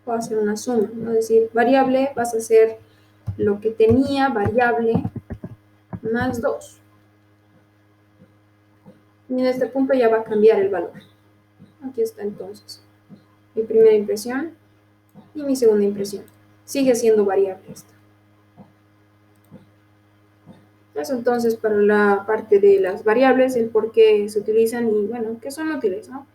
Puedo hacer una suma, ¿no? Es decir, variable vas a ser lo que tenía variable más 2. Y en este punto ya va a cambiar el valor. Aquí está entonces mi primera impresión y mi segunda impresión. Sigue siendo variable esta. Eso entonces para la parte de las variables, el por qué se utilizan y bueno, que son útiles, ¿no?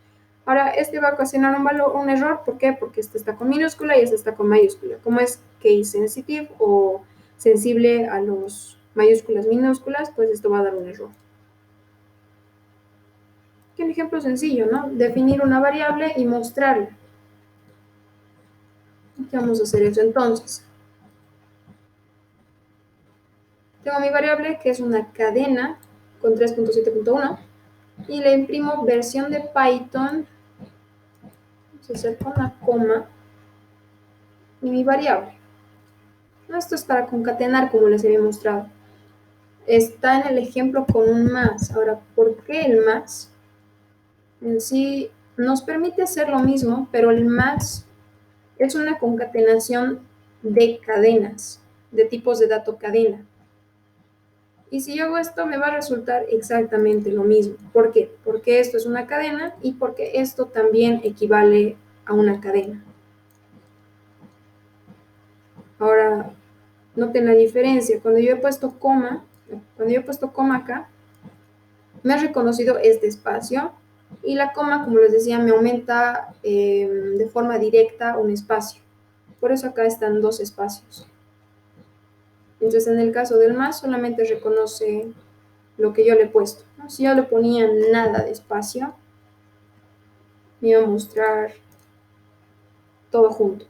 Ahora, este va a ocasionar un error, ¿por qué? Porque este está con minúscula y este está con mayúscula. Como es case sensitive o sensible a los mayúsculas minúsculas, pues esto va a dar un error. Aquí un ejemplo sencillo, ¿no? Definir una variable y mostrarla. Aquí vamos a hacer eso entonces. Tengo mi variable que es una cadena con 3.7.1 y le imprimo versión de Python, vamos a hacer con la coma, y mi variable. Esto es para concatenar como les había mostrado. Está en el ejemplo con un más. Ahora, ¿por qué el más? En sí nos permite hacer lo mismo, pero el más es una concatenación de cadenas, de tipos de dato cadena. Y si yo hago esto, me va a resultar exactamente lo mismo. ¿Por qué? Porque esto es una cadena y porque esto también equivale a una cadena. Ahora, noten la diferencia. Cuando yo he puesto coma acá, me ha reconocido este espacio y la coma, como les decía, me aumenta de forma directa un espacio. Por eso acá están dos espacios. Entonces, en el caso del más, solamente reconoce lo que yo le he puesto, ¿no? Si yo le ponía nada de espacio, me iba a mostrar todo junto.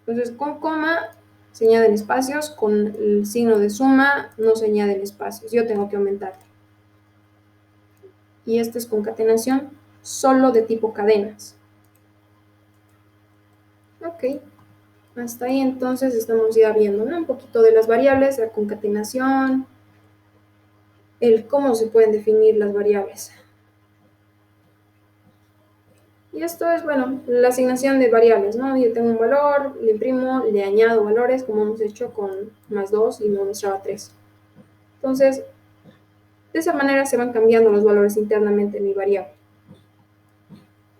Entonces, con coma se añaden espacios, con el signo de suma no se añaden espacios. Yo tengo que aumentar. Y esta es concatenación solo de tipo cadenas. Ok, hasta ahí entonces estamos ya viendo, ¿no? Un poquito de las variables, la concatenación, el cómo se pueden definir las variables. Y esto es, bueno, la asignación de variables, ¿no? Yo tengo un valor, le imprimo, le añado valores, como hemos hecho con más 2 y me mostraba 3. Entonces, de esa manera se van cambiando los valores internamente en mi variable.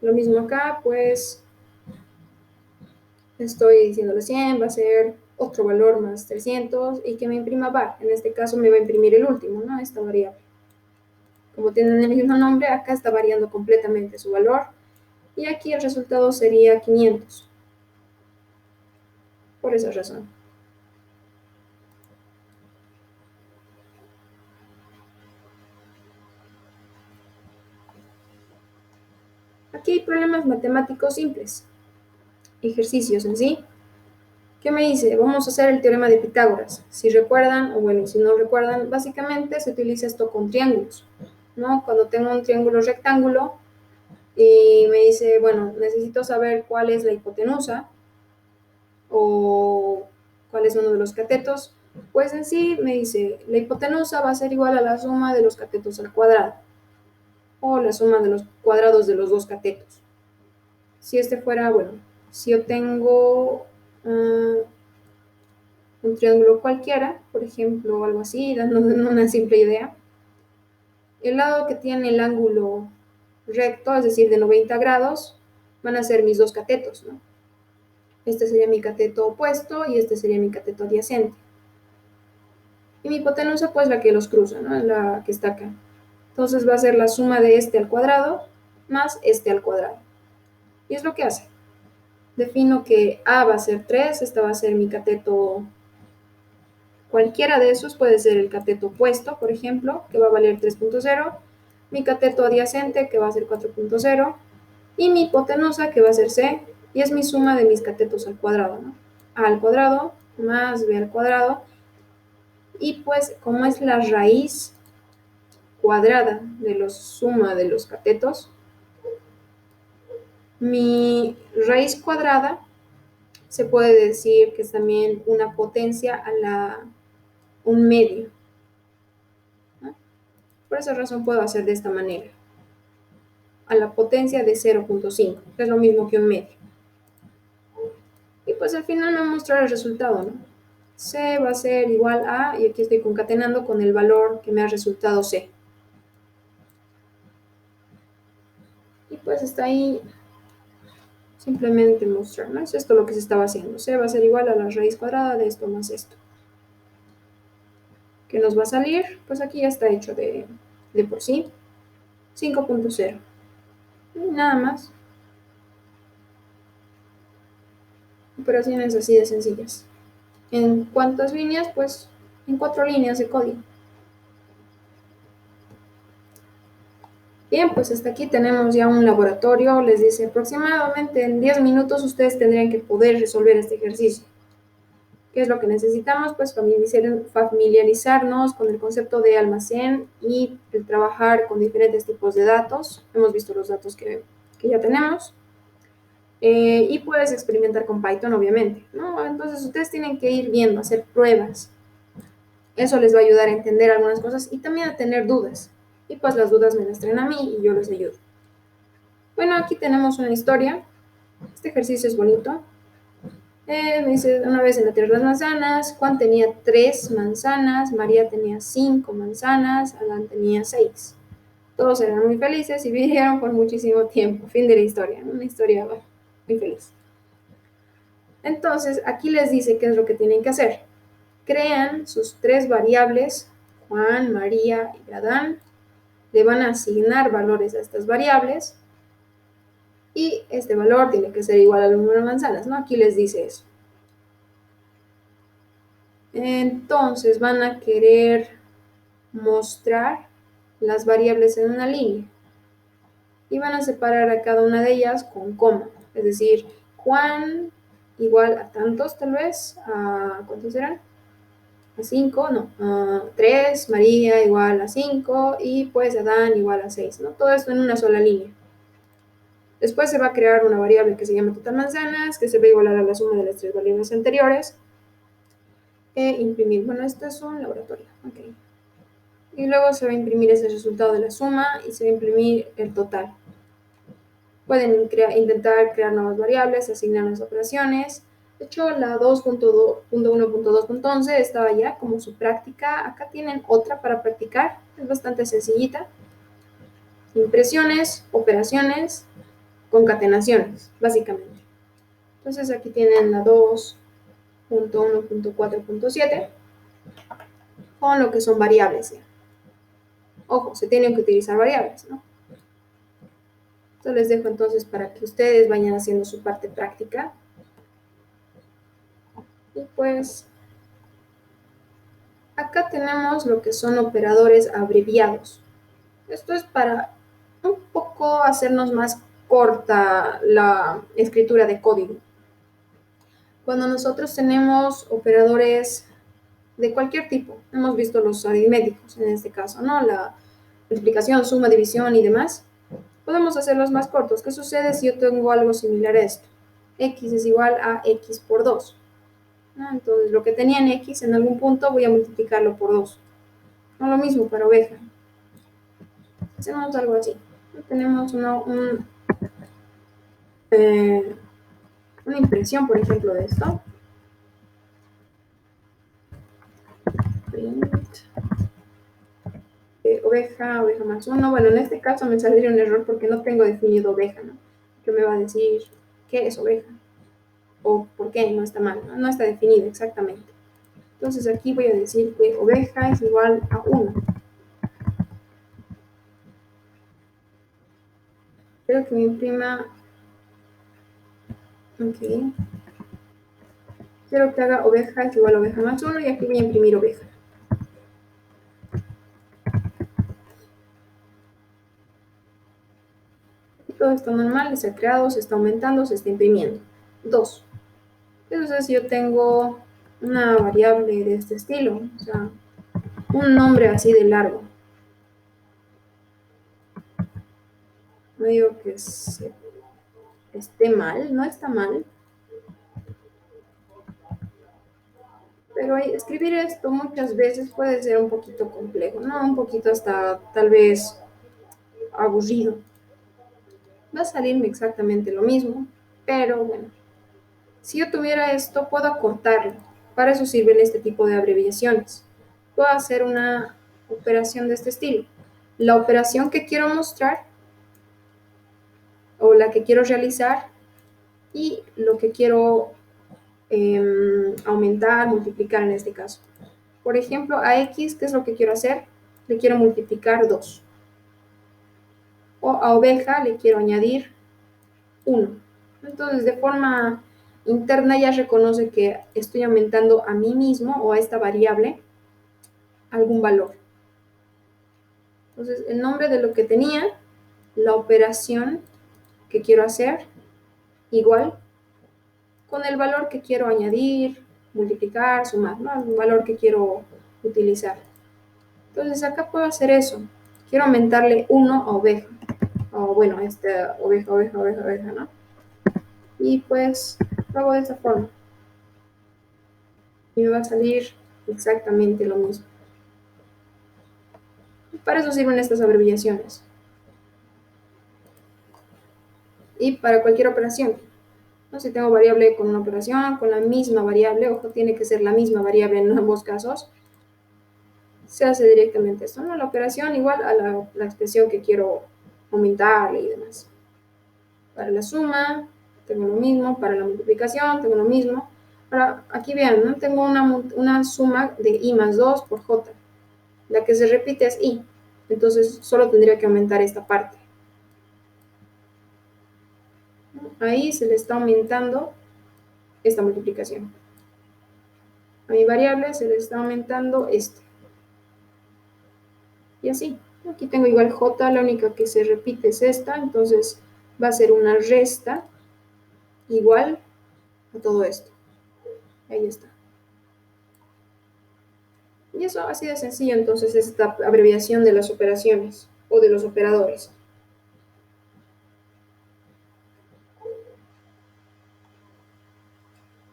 Lo mismo acá, pues, estoy diciéndole 100, va a ser otro valor más 300 y que me imprima var. En este caso me va a imprimir el último, ¿no? Esta variable. Como tienen el mismo nombre, acá está variando completamente su valor. Y aquí el resultado sería 500. Por esa razón. Aquí hay problemas matemáticos simples, ejercicios en sí. ¿Qué me dice? Vamos a hacer el teorema de Pitágoras. Si recuerdan, o bueno, si no recuerdan, básicamente se utiliza esto con triángulos, ¿no? Cuando tengo un triángulo rectángulo y me dice, bueno, necesito saber cuál es la hipotenusa o cuál es uno de los catetos, pues en sí me dice, la hipotenusa va a ser igual a la suma de los catetos al cuadrado, o la suma de los cuadrados de los dos catetos. Si este fuera, bueno, si yo tengo un triángulo cualquiera, por ejemplo, algo así, dando una simple idea, el lado que tiene el ángulo recto, es decir, de 90 grados, van a ser mis dos catetos, ¿no? Este sería mi cateto opuesto y este sería mi cateto adyacente. Y mi hipotenusa, pues la que los cruza, ¿no? La que está acá. Entonces va a ser la suma de este al cuadrado más este al cuadrado. Y es lo que hace. Defino que A va a ser 3, esta va a ser mi cateto. Cualquiera de esos puede ser el cateto opuesto, por ejemplo, que va a valer 3.0, mi cateto adyacente, que va a ser 4.0, y mi hipotenusa, que va a ser C, y es mi suma de mis catetos al cuadrado, ¿no? A al cuadrado más B al cuadrado, y pues como es la raíz cuadrada de la suma de los catetos, mi raíz cuadrada se puede decir que es también una potencia a un medio, ¿no? Por esa razón puedo hacer de esta manera, a la potencia de 0.5, que es lo mismo que un medio. Y pues al final me muestra el resultado, ¿no? C va a ser igual a, y aquí estoy concatenando con el valor que me ha resultado C. Y pues está ahí simplemente mostrar, ¿no? Es esto lo que se estaba haciendo. C va a ser igual a la raíz cuadrada de esto más esto. ¿Qué nos va a salir? Pues aquí ya está hecho de por sí. 5.0. Nada más. Operaciones así de sencillas. ¿En cuántas líneas? Pues en 4 líneas de código. Bien, pues hasta aquí tenemos ya un laboratorio. Les dice aproximadamente en 10 minutos ustedes tendrían que poder resolver este ejercicio. ¿Qué es lo que necesitamos? Pues familiarizarnos con el concepto de almacén y el trabajar con diferentes tipos de datos. Hemos visto los datos que ya tenemos. Y puedes experimentar con Python, obviamente, ¿no? Entonces ustedes tienen que ir viendo, hacer pruebas. Eso les va a ayudar a entender algunas cosas y también a tener dudas. Y pues las dudas me las traen a mí y yo les ayudo. Bueno, aquí tenemos una historia. Este ejercicio es bonito. Me dice, una vez en la tierra de las manzanas, Juan tenía 3 manzanas, María tenía 5 manzanas, Adán tenía 6. Todos eran muy felices y vivieron por muchísimo tiempo. Fin de la historia, una historia muy feliz. Entonces, aquí les dice qué es lo que tienen que hacer. Crean sus 3 variables, Juan, María y Adán. Le van a asignar valores a estas variables y este valor tiene que ser igual al número de manzanas, ¿no? Aquí les dice eso. Entonces van a querer mostrar las variables en una línea y van a separar a cada una de ellas con coma. Es decir, Juan igual a tantos tal vez, a ¿cuántos eran? A 5, no, a 3, María igual a 5 y pues Adán igual a 6, ¿no? Todo esto en una sola línea. Después se va a crear una variable que se llama total manzanas, que se va a igualar a la suma de las 3 variables anteriores. E imprimir. Bueno, esto es un laboratorio. Okay. Y luego se va a imprimir ese resultado de la suma y se va a imprimir el total. Pueden intentar crear nuevas variables, asignar las operaciones. De hecho, la 2.1.2.11 estaba ya como su práctica. Acá tienen otra para practicar. Es bastante sencillita. Impresiones, operaciones, concatenaciones, básicamente. Entonces aquí tienen la 2.1.4.7 con lo que son variables. ¿Ya? Ojo, se tienen que utilizar variables, ¿no? Esto les dejo entonces para que ustedes vayan haciendo su parte práctica. Y pues acá tenemos lo que son operadores abreviados. Esto es para un poco hacernos más corta la escritura de código. Cuando nosotros tenemos operadores de cualquier tipo, hemos visto los aritméticos en este caso, ¿no? La multiplicación, suma, división y demás, podemos hacerlos más cortos. ¿Qué sucede si yo tengo algo similar a esto? X es igual a X por 2. ¿No? Entonces, lo que tenía en X en algún punto voy a multiplicarlo por 2. No lo mismo para oveja. Hacemos algo así. Tenemos una impresión, por ejemplo, de esto. Print. Oveja, oveja más 1. Bueno, en este caso me saldría un error porque no tengo definido oveja, ¿no? Que me va a decir qué es oveja o por qué no está mal, ¿no? No está definido exactamente. Entonces aquí voy a decir que oveja es igual a 1. Quiero que me imprima. Ok. Quiero que haga oveja es igual a oveja más 1 y aquí voy a imprimir oveja. Todo está normal, se ha creado, se está aumentando, se está imprimiendo. 2. Entonces si yo tengo una variable de este estilo, o sea, un nombre así de largo. No digo que esté mal, no está mal. Pero escribir esto muchas veces puede ser un poquito complejo, ¿no? Un poquito hasta tal vez aburrido. Va a salirme exactamente lo mismo, pero bueno, si yo tuviera esto, puedo acortarlo. Para eso sirven este tipo de abreviaciones. Puedo hacer una operación de este estilo. La operación que quiero mostrar o la que quiero realizar y lo que quiero aumentar, multiplicar en este caso. Por ejemplo, a X, ¿qué es lo que quiero hacer? Le quiero multiplicar 2. O a oveja le quiero añadir 1. Entonces, de forma interna ya reconoce que estoy aumentando a mí mismo o a esta variable algún valor. Entonces, el nombre de lo que tenía, la operación que quiero hacer, igual, con el valor que quiero añadir, multiplicar, sumar, ¿no? El valor que quiero utilizar. Entonces, acá puedo hacer eso. Quiero aumentarle 1 a oveja. O bueno, oveja, oveja, oveja, oveja, ¿no? Y pues lo hago de esta forma. Y me va a salir exactamente lo mismo. Para eso sirven estas abreviaciones. Y para cualquier operación. ¿No? Si tengo variable con una operación, con la misma variable, ojo, tiene que ser la misma variable en ambos casos, se hace directamente esto, ¿no? La operación igual a la expresión que quiero aumentarle y demás. Para la suma, tengo lo mismo. Para la multiplicación, tengo lo mismo. Ahora, aquí vean, ¿no? Tengo una suma de i más 2 por j. La que se repite es i. Entonces, solo tendría que aumentar esta parte. Ahí se le está aumentando esta multiplicación. A mi variable se le está aumentando este. Y así. Aquí tengo igual j, la única que se repite es esta. Entonces, va a ser una resta igual a todo esto. Ahí está. Y eso así de sencillo, entonces, es esta abreviación de las operaciones o de los operadores.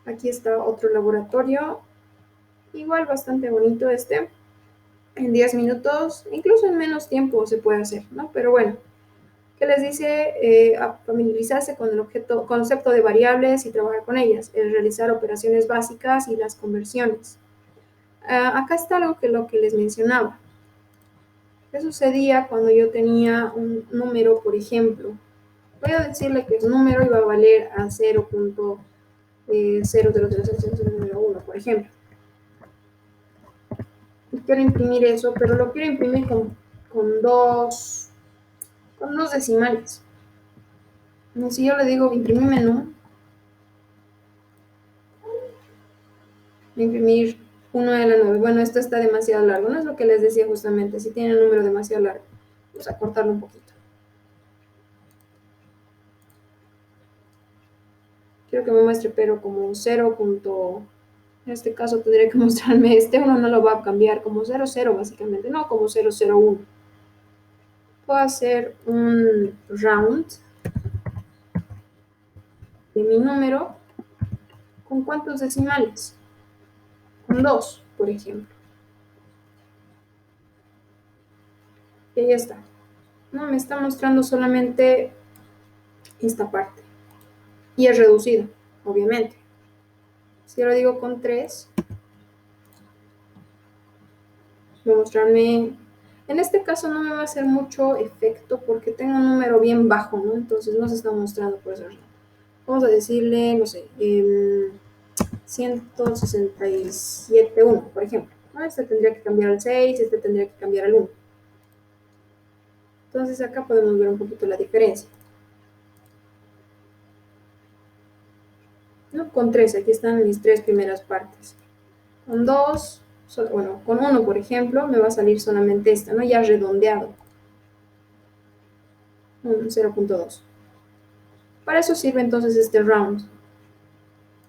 Aquí está otro laboratorio, igual bastante bonito este. En 10 minutos, incluso en menos tiempo se puede hacer, ¿no? Pero bueno, ¿qué les dice? A familiarizarse con el concepto de variables y trabajar con ellas, el realizar operaciones básicas y las conversiones. Acá está lo que les mencionaba. ¿Qué sucedía cuando yo tenía un número, por ejemplo? Voy a decirle que el número iba a valer a 0.0000001, por ejemplo. Y quiero imprimir eso, pero lo quiero imprimir con dos decimales. Y si yo le digo imprimir menú, imprimir 1 de la 9. Bueno, esto está demasiado largo, no es lo que les decía justamente. Si tiene un número demasiado largo, vamos a cortarlo un poquito. quiero que me muestre, pero como 0. En este caso tendría que mostrarme este 1, no lo va a cambiar como 0,0 básicamente, no como 0,01. Puedo hacer un round de mi número. ¿Con cuántos decimales? Con 2, por ejemplo. Y ahí está. No, me está mostrando solamente esta parte. Y es reducido, obviamente. Si yo lo digo con 3, va a mostrarme... En este caso no me va a hacer mucho efecto porque tengo un número bien bajo, ¿no? Entonces no se está mostrando por esa razón. Vamos a decirle, no sé, 167.1, por ejemplo. ¿No? Este tendría que cambiar al 6, este tendría que cambiar al 1. Entonces acá podemos ver un poquito la diferencia. ¿No? Con 3, aquí están mis 3 primeras partes. Con 2, bueno, con 1, por ejemplo, me va a salir solamente esta, ¿no? Ya redondeado. 0,2. Para eso sirve entonces este round.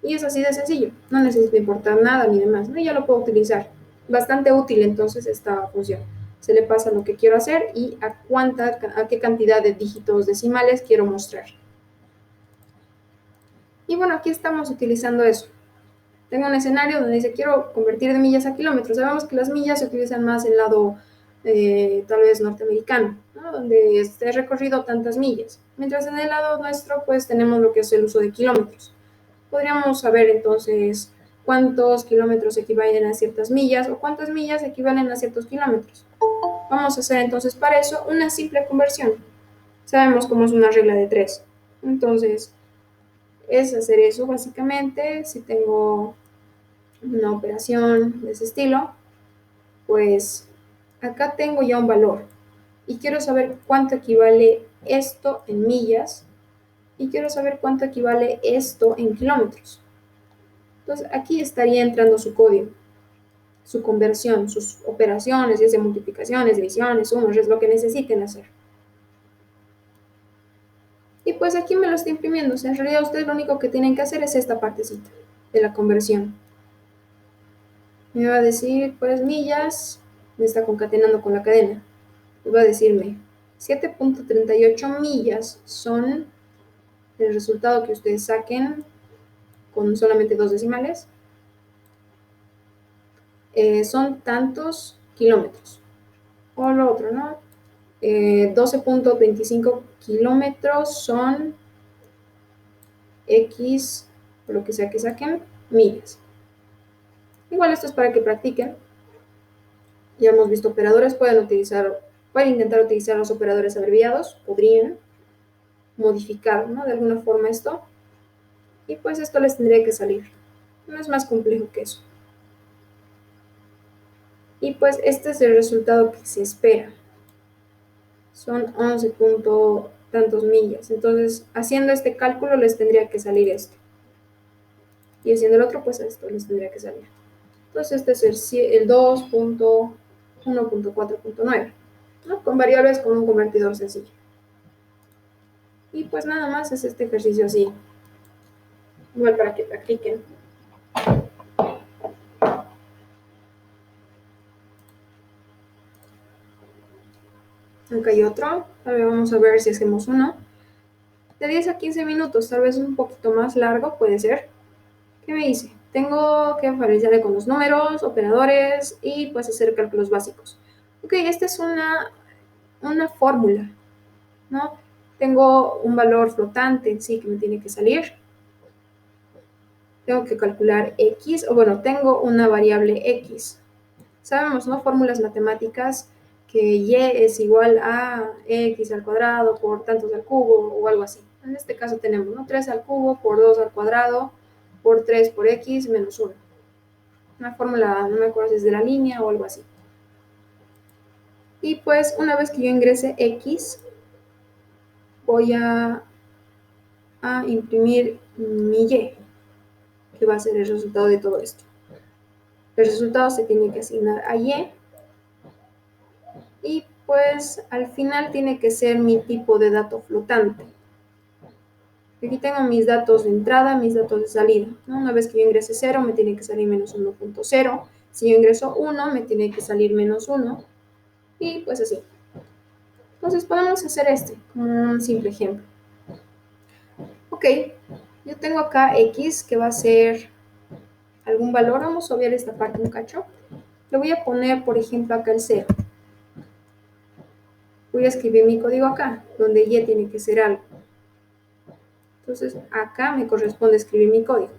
Y es así de sencillo. No necesito importar nada ni demás, ¿no? Y ya lo puedo utilizar. Bastante útil entonces esta función. Se le pasa lo que quiero hacer y a qué cantidad de dígitos decimales quiero mostrar. Y bueno, aquí estamos utilizando eso. Tengo un escenario donde dice quiero convertir de millas a kilómetros. Sabemos que las millas se utilizan más en el lado tal vez norteamericano, ¿no? Donde esté recorrido tantas millas. Mientras en el lado nuestro pues tenemos lo que es el uso de kilómetros. Podríamos saber entonces cuántos kilómetros equivalen a ciertas millas o cuántas millas equivalen a ciertos kilómetros. Vamos a hacer entonces para eso una simple conversión. Sabemos cómo es una regla de 3. Entonces es hacer eso básicamente. Si tengo una operación de ese estilo, pues acá tengo ya un valor y quiero saber cuánto equivale esto en millas y quiero saber cuánto equivale esto en kilómetros. Entonces aquí estaría entrando su código, su conversión, sus operaciones, ya sea multiplicaciones, divisiones, sumas, es lo que necesiten hacer. Y pues aquí me lo está imprimiendo. O sea, en realidad ustedes lo único que tienen que hacer es esta partecita de la conversión. Me va a decir, pues, millas, me está concatenando con la cadena. Y va a decirme, 7.38 millas son el resultado que ustedes saquen con solamente 2 decimales. Son tantos kilómetros. O lo otro, ¿no? 12.25 kilómetros son X, o lo que sea que saquen, millas. Igual esto es para que practiquen. Ya hemos visto operadores, pueden intentar utilizar los operadores abreviados, podrían modificar, ¿no? De alguna forma esto. Y pues esto les tendría que salir. No es más complejo que eso. Y pues este es el resultado que se espera. Son 11 tantos millas. Entonces, haciendo este cálculo les tendría que salir esto. Y haciendo el otro, pues esto les tendría que salir. Entonces, este es el 2.1.4.9, ¿no? Con variables con un convertidor sencillo. Y pues nada más es este ejercicio así. Igual para que practiquen. Acá hay otro. Ahora vamos a ver si hacemos uno. De 10 a 15 minutos, tal vez un poquito más largo, puede ser. ¿Qué me dice? Tengo que familiarizarme con los números, operadores y pues hacer cálculos básicos. Ok, esta es una fórmula, ¿no? Tengo un valor flotante en sí que me tiene que salir. Tengo que calcular x, o bueno, tengo una variable x. Sabemos, ¿no? Fórmulas matemáticas que y es igual a x al cuadrado por tantos al cubo o algo así. En este caso tenemos, ¿no? 3 al cubo por 2 al cuadrado por 3 por x menos 1. Una fórmula, no me acuerdo si es de la línea o algo así. Y pues una vez que yo ingrese x, voy a imprimir mi y, que va a ser el resultado de todo esto. El resultado se tiene que asignar a y pues al final tiene que ser mi tipo de dato flotante. Aquí tengo mis datos de entrada, mis datos de salida, ¿no? Una vez que yo ingrese 0, me tiene que salir menos 1.0. Si yo ingreso 1, me tiene que salir menos 1. Y pues así. Entonces podemos hacer este como un simple ejemplo. Ok, yo tengo acá x que va a ser algún valor. Vamos a obviar esta parte un cacho. Le voy a poner, por ejemplo, acá el 0. Voy a escribir mi código acá, donde y tiene que ser algo. Entonces acá me corresponde escribir mi código,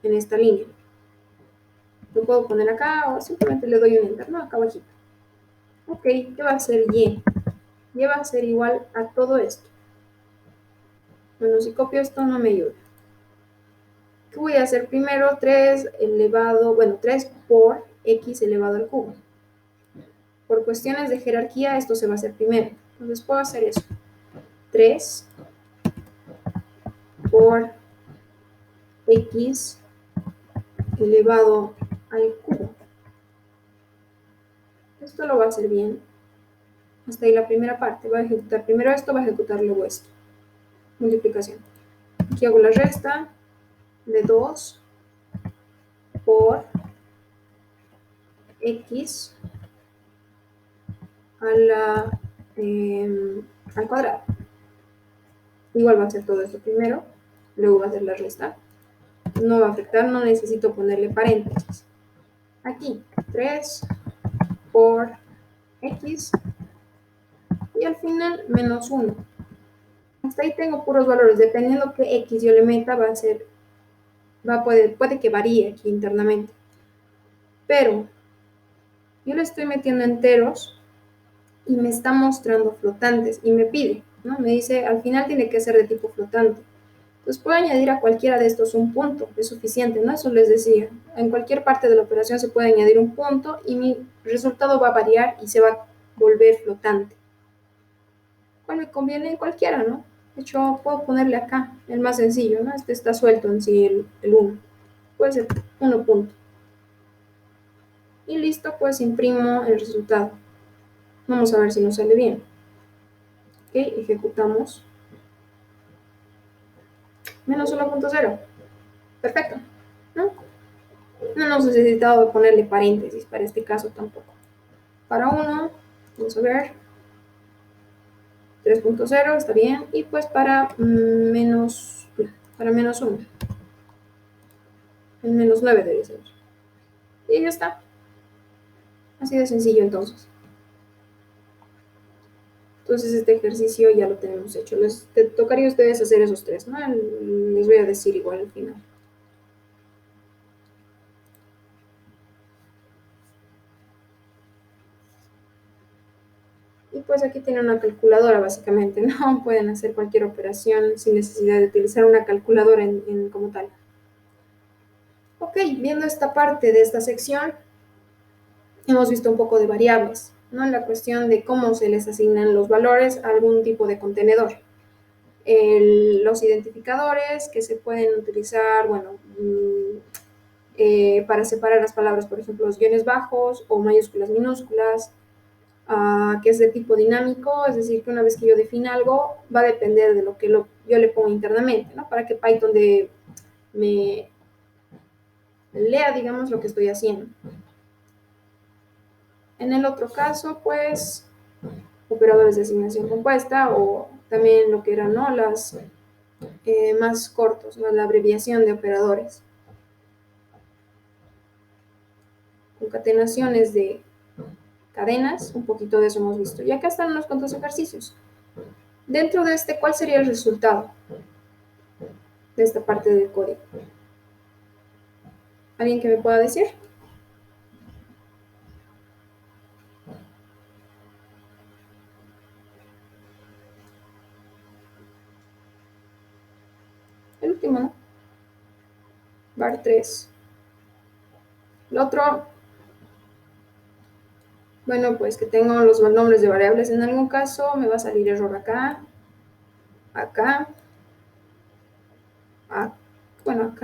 en esta línea. Lo puedo poner acá o simplemente le doy un enter, ¿no? Acá abajito. Ok, ¿qué va a ser y? Y va a ser igual a todo esto. Bueno, si copio esto no me ayuda. ¿Qué voy a hacer primero? 3 por x elevado al cubo. Por cuestiones de jerarquía, esto se va a hacer primero. Entonces puedo hacer eso. 3 por x elevado al cubo. Esto lo va a hacer bien. Hasta ahí la primera parte. Va a ejecutar primero esto, va a ejecutar luego esto. Multiplicación. Aquí hago la resta de 2 por x al cuadrado. Igual va a hacer todo esto primero, luego va a hacer la resta. No va a afectar, no necesito ponerle paréntesis. Aquí, 3 por x y al final menos 1. Hasta ahí tengo puros valores. Dependiendo qué x yo le meta, puede que varíe aquí internamente. Pero yo le estoy metiendo enteros y me está mostrando flotantes y me pide, ¿no? Me dice, al final tiene que ser de tipo flotante. Pues puedo añadir a cualquiera de estos un punto, es suficiente, ¿no? Eso les decía. En cualquier parte de la operación se puede añadir un punto y mi resultado va a variar y se va a volver flotante. ¿Cuál me conviene? Cualquiera, ¿no? De hecho, puedo ponerle acá, el más sencillo, ¿no? Este está suelto en sí, el 1. Puede ser 1 punto. Y listo, pues imprimo el resultado. Vamos a ver si nos sale bien. Ok, ejecutamos. Menos 1.0. Perfecto, ¿no? No hemos necesitado ponerle paréntesis para este caso tampoco. Para 1, vamos a ver, 3.0 está bien. Y pues para menos 1, el menos 9 debe ser. Y ya está. Así de sencillo entonces. Entonces este ejercicio ya lo tenemos hecho. Te tocaría a ustedes hacer esos tres, ¿no? Les voy a decir igual al final. Y pues aquí tienen una calculadora básicamente, ¿no? Pueden hacer cualquier operación sin necesidad de utilizar una calculadora como tal. Ok, viendo esta parte de esta sección, hemos visto un poco de variables, ¿no? La cuestión de cómo se les asignan los valores a algún tipo de contenedor. Los identificadores que se pueden utilizar, bueno, para separar las palabras, por ejemplo, los guiones bajos o mayúsculas minúsculas, que es de tipo dinámico, es decir, que una vez que yo defina algo, va a depender de lo que yo le pongo internamente, ¿no? Para que Python me lea, digamos, lo que estoy haciendo. En el otro caso, pues, operadores de asignación compuesta o también lo que eran, ¿no? Las más cortos, ¿no? La abreviación de operadores. Concatenaciones de cadenas, un poquito de eso hemos visto. Y acá están unos cuantos ejercicios. Dentro de este, ¿cuál sería el resultado de esta parte del código? ¿Alguien que me pueda decir? El último, ¿no? Var 3. El otro, bueno, pues que tengo los nombres de variables. En algún caso me va a salir error acá, acá, bueno,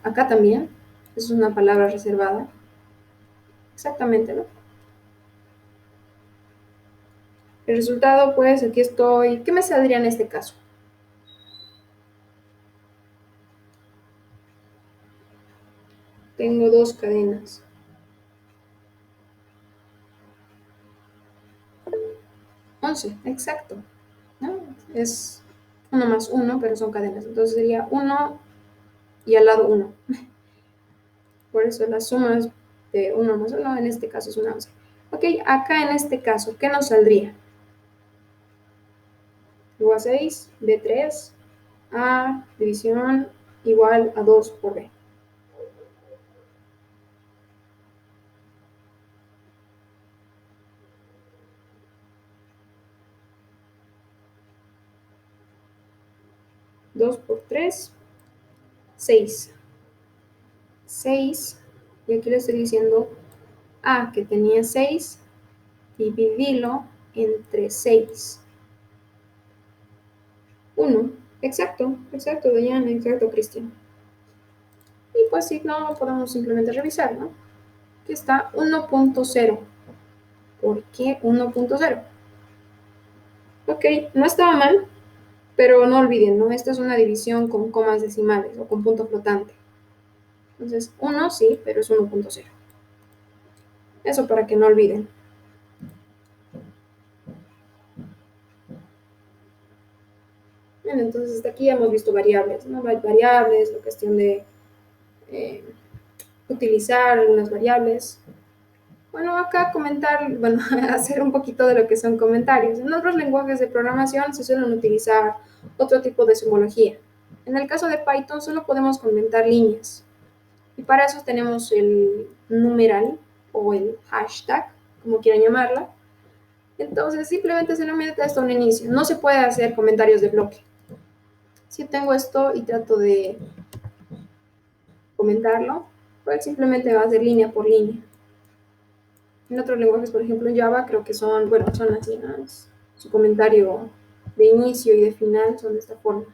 acá también. Es una palabra reservada. Exactamente, ¿no? El resultado, pues, aquí estoy. ¿Qué me saldría en este caso? tengo dos cadenas. Once, exacto, ¿no? Es 1 más 1, pero son cadenas. Entonces sería 1 y al lado 1. Por eso las sumas de 1 más 1 en este caso es una 11. Ok, acá en este caso, ¿qué nos saldría? Igual a 6, B3, A división igual a 2 por B. Dos por 3, 6. 6, y aquí le estoy diciendo A que tenía 6, dividilo entre 6. 1. Exacto, exacto, Diana, exacto, Cristian. Y pues si no, podemos simplemente revisar, ¿no? Aquí está 1.0. ¿Por qué 1.0? Ok, no estaba mal, pero no olviden, ¿no? Esta es una división con comas decimales o con punto flotante. Entonces, 1 sí, pero es 1.0. Eso para que no olviden. Bien, entonces hasta aquí hemos visto variables, ¿no? Variables, la cuestión de utilizar algunas variables. Bueno, acá comentar, bueno, hacer un poquito de lo que son comentarios. En otros lenguajes de programación se suelen utilizar otro tipo de simbología. En el caso de Python solo podemos comentar líneas. Y para eso tenemos el numeral o el hashtag, como quieran llamarla. Entonces simplemente se le mete esto a un inicio. No se puede hacer comentarios de bloque. Si tengo esto y trato de comentarlo, pues simplemente va a ser línea por línea. En otros lenguajes, por ejemplo en Java, creo que son, bueno, son así, ¿no? Su comentario de inicio y de final son de esta forma.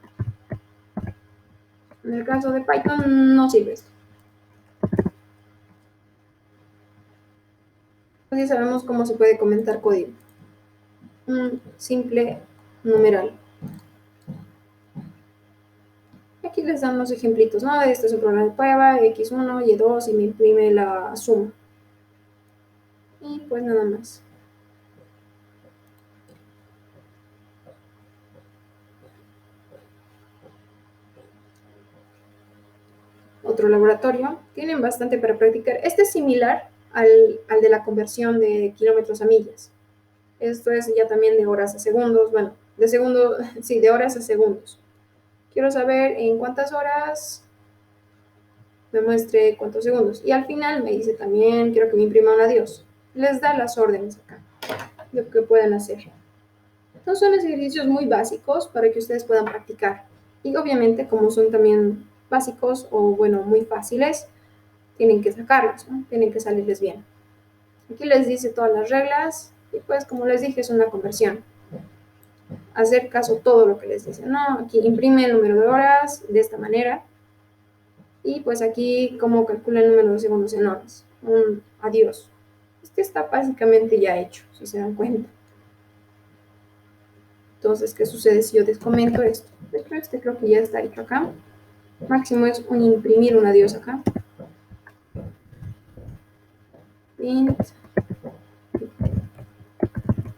En el caso de Python no sirve esto. Así sabemos cómo se puede comentar código. Un simple numeral. Aquí les dan los ejemplitos, ¿no? Este es un programa de prueba, X1, Y2 y me imprime la suma. Y pues nada más. Otro laboratorio. Tienen bastante para practicar. Este es similar al de la conversión de kilómetros a millas. Esto es ya también de horas a segundos. Bueno, de segundos, sí, de horas a segundos. Quiero saber en cuántas horas me muestre cuántos segundos. Y al final me dice también, quiero que me imprima un adiós. Les da las órdenes acá, lo que pueden hacer. Entonces son ejercicios muy básicos para que ustedes puedan practicar. Y obviamente, como son también básicos o, bueno, muy fáciles, tienen que sacarlos, ¿no? Tienen que salirles bien. Aquí les dice todas las reglas y pues como les dije es una conversión. Hacer caso todo lo que les dice, ¿no? Aquí imprime el número de horas de esta manera y pues aquí cómo calcula el número de segundos en horas. Un adiós. Este está básicamente ya hecho, si se dan cuenta. Entonces, ¿qué sucede si yo les comento esto? De hecho, este creo que ya está hecho acá. Máximo es un imprimir un adiós acá. Print.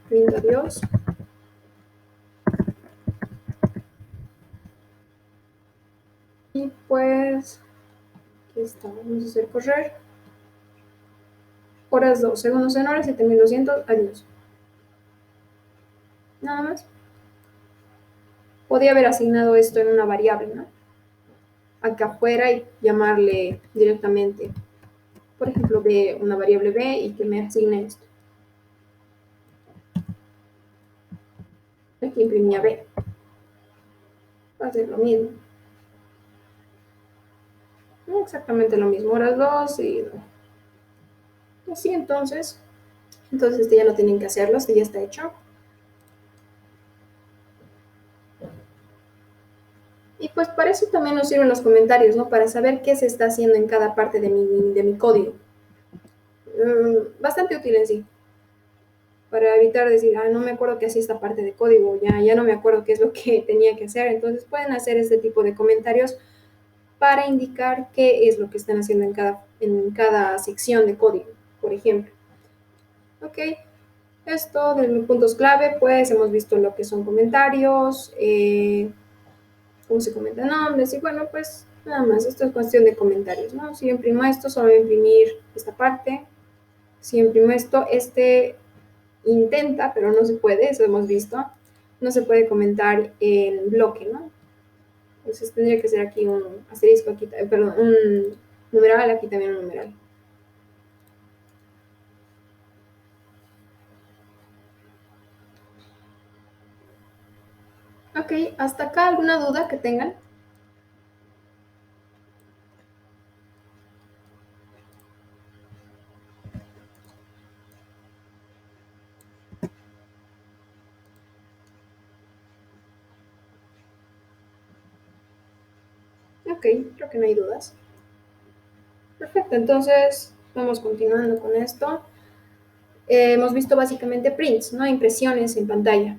Print adiós. Y pues, aquí está. Vamos a hacer correr. Horas 2, segundos en horas, 7200, adiós. Nada más. Podía haber asignado esto en una variable, ¿no? Acá afuera y llamarle directamente, por ejemplo, B, una variable B y que me asigne esto. Aquí imprimía B. Va a ser lo mismo. No exactamente lo mismo, horas 2 y así entonces este ya no tienen que hacerlo, este ya está hecho. Y pues para eso también nos sirven los comentarios, ¿no? Para saber qué se está haciendo en cada parte de mi código. Bastante útil en sí. Para evitar decir, no me acuerdo que hacía esta parte de código, ya no me acuerdo qué es lo que tenía que hacer. Entonces pueden hacer este tipo de comentarios para indicar qué es lo que están haciendo en cada sección de código, por ejemplo. Ok, esto de los puntos clave, pues hemos visto lo que son comentarios, cómo se comentan nombres, y bueno, pues nada más, esto es cuestión de comentarios, ¿no? Si yo imprimo esto, solo voy a imprimir esta parte. Si imprimo esto, intenta, pero no se puede, eso hemos visto, no se puede comentar en bloque, ¿no? Entonces tendría que ser aquí un asterisco, aquí, perdón, un numeral, aquí también un numeral. Ok, ¿hasta acá alguna duda que tengan? Ok, creo que no hay dudas. Perfecto, entonces vamos continuando con esto. Hemos visto básicamente prints, ¿no? Impresiones en pantalla.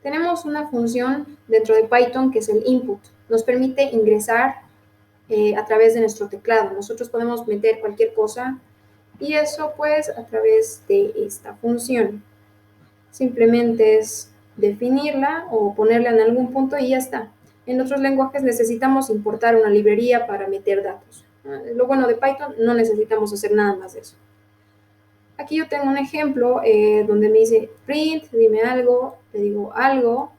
Tenemos una función dentro de Python que es el input. Nos permite ingresar a través de nuestro teclado. Nosotros podemos meter cualquier cosa y eso pues a través de esta función. Simplemente es definirla o ponerla en algún punto y ya está. En otros lenguajes necesitamos importar una librería para meter datos. Lo bueno de Python, no necesitamos hacer nada más de eso. Aquí yo tengo un ejemplo donde me dice print, dime algo, le digo algo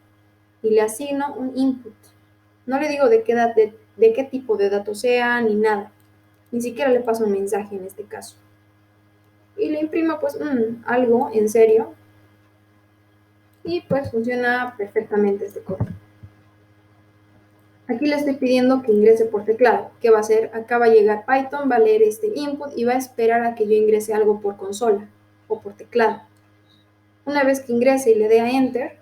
y le asigno un input. No le digo de qué tipo de datos sea ni nada. Ni siquiera le paso un mensaje en este caso. Y le imprimo pues algo en serio y pues funciona perfectamente este código. Aquí le estoy pidiendo que ingrese por teclado. ¿Qué va a hacer? Acá va a llegar Python, va a leer este input y va a esperar a que yo ingrese algo por consola o por teclado. Una vez que ingrese y le dé a Enter,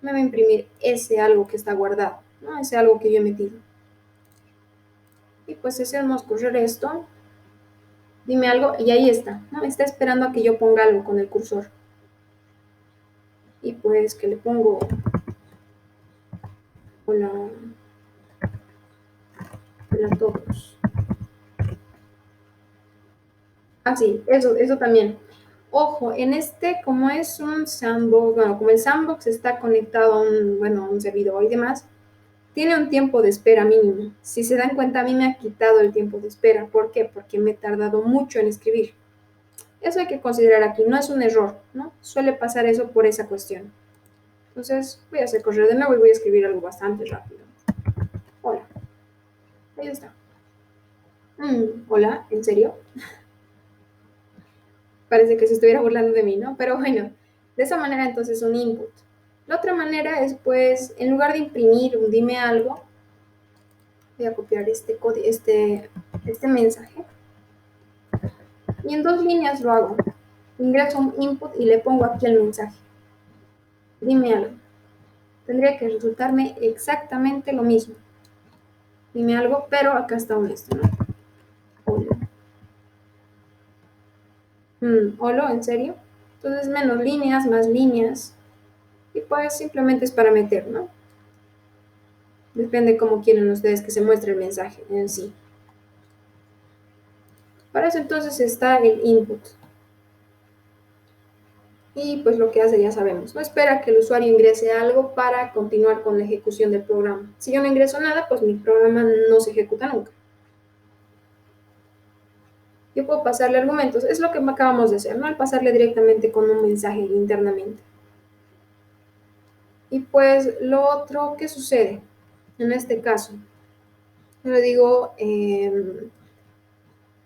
me va a imprimir ese algo que está guardado, ¿no? Ese algo que yo he metido. Y pues hacemos correr esto. Dime algo y ahí está, ¿no? Está esperando a que yo ponga algo con el cursor. Y pues que le pongo hola, hola a todos. Ah, sí, eso también. Ojo, en como es un sandbox, bueno, como el sandbox está conectado a un servidor y demás, tiene un tiempo de espera mínimo. Si se dan cuenta, a mí me ha quitado el tiempo de espera. ¿Por qué? Porque me he tardado mucho en escribir. Eso hay que considerar aquí, no es un error, ¿no? Suele pasar eso por esa cuestión. Entonces, voy a hacer correr de nuevo y voy a escribir algo bastante rápido. Hola, ahí está. Hola, ¿en serio? Parece que se estuviera burlando de mí, ¿no? Pero bueno, de esa manera entonces un input. La otra manera es, pues, en lugar de imprimir un dime algo, voy a copiar este mensaje y en 2 líneas lo hago. Ingreso un input y le pongo aquí el mensaje. Dime algo. Tendría que resultarme exactamente lo mismo. Dime algo, pero acá está un esto, ¿no? Hola. Hola, ¿en serio? Entonces menos líneas, más líneas. Y pues simplemente es para meter, ¿no? Depende cómo quieren ustedes que se muestre el mensaje en sí. Para eso entonces está el input. Y pues lo que hace ya sabemos, no espera que el usuario ingrese algo para continuar con la ejecución del programa. Si yo no ingreso nada, pues mi programa no se ejecuta nunca. Yo puedo pasarle argumentos, es lo que acabamos de hacer, ¿no? Al pasarle directamente con un mensaje internamente. Y pues lo otro que sucede en este caso, yo le digo,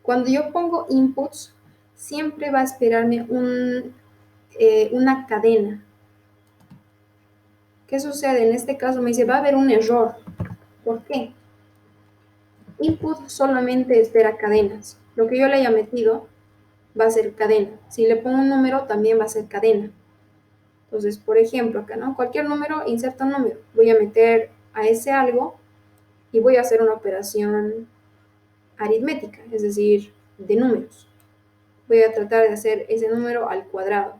cuando yo pongo inputs, siempre va a esperarme una cadena. ¿Qué sucede? En este caso me dice, va a haber un error. ¿Por qué? Input solamente espera cadenas. Lo que yo le haya metido va a ser cadena. Si le pongo un número, también va a ser cadena. Entonces, por ejemplo, acá, ¿no? Cualquier número, inserta un número. Voy a meter a ese algo y voy a hacer una operación aritmética, es decir, de números. Voy a tratar de hacer ese número al cuadrado.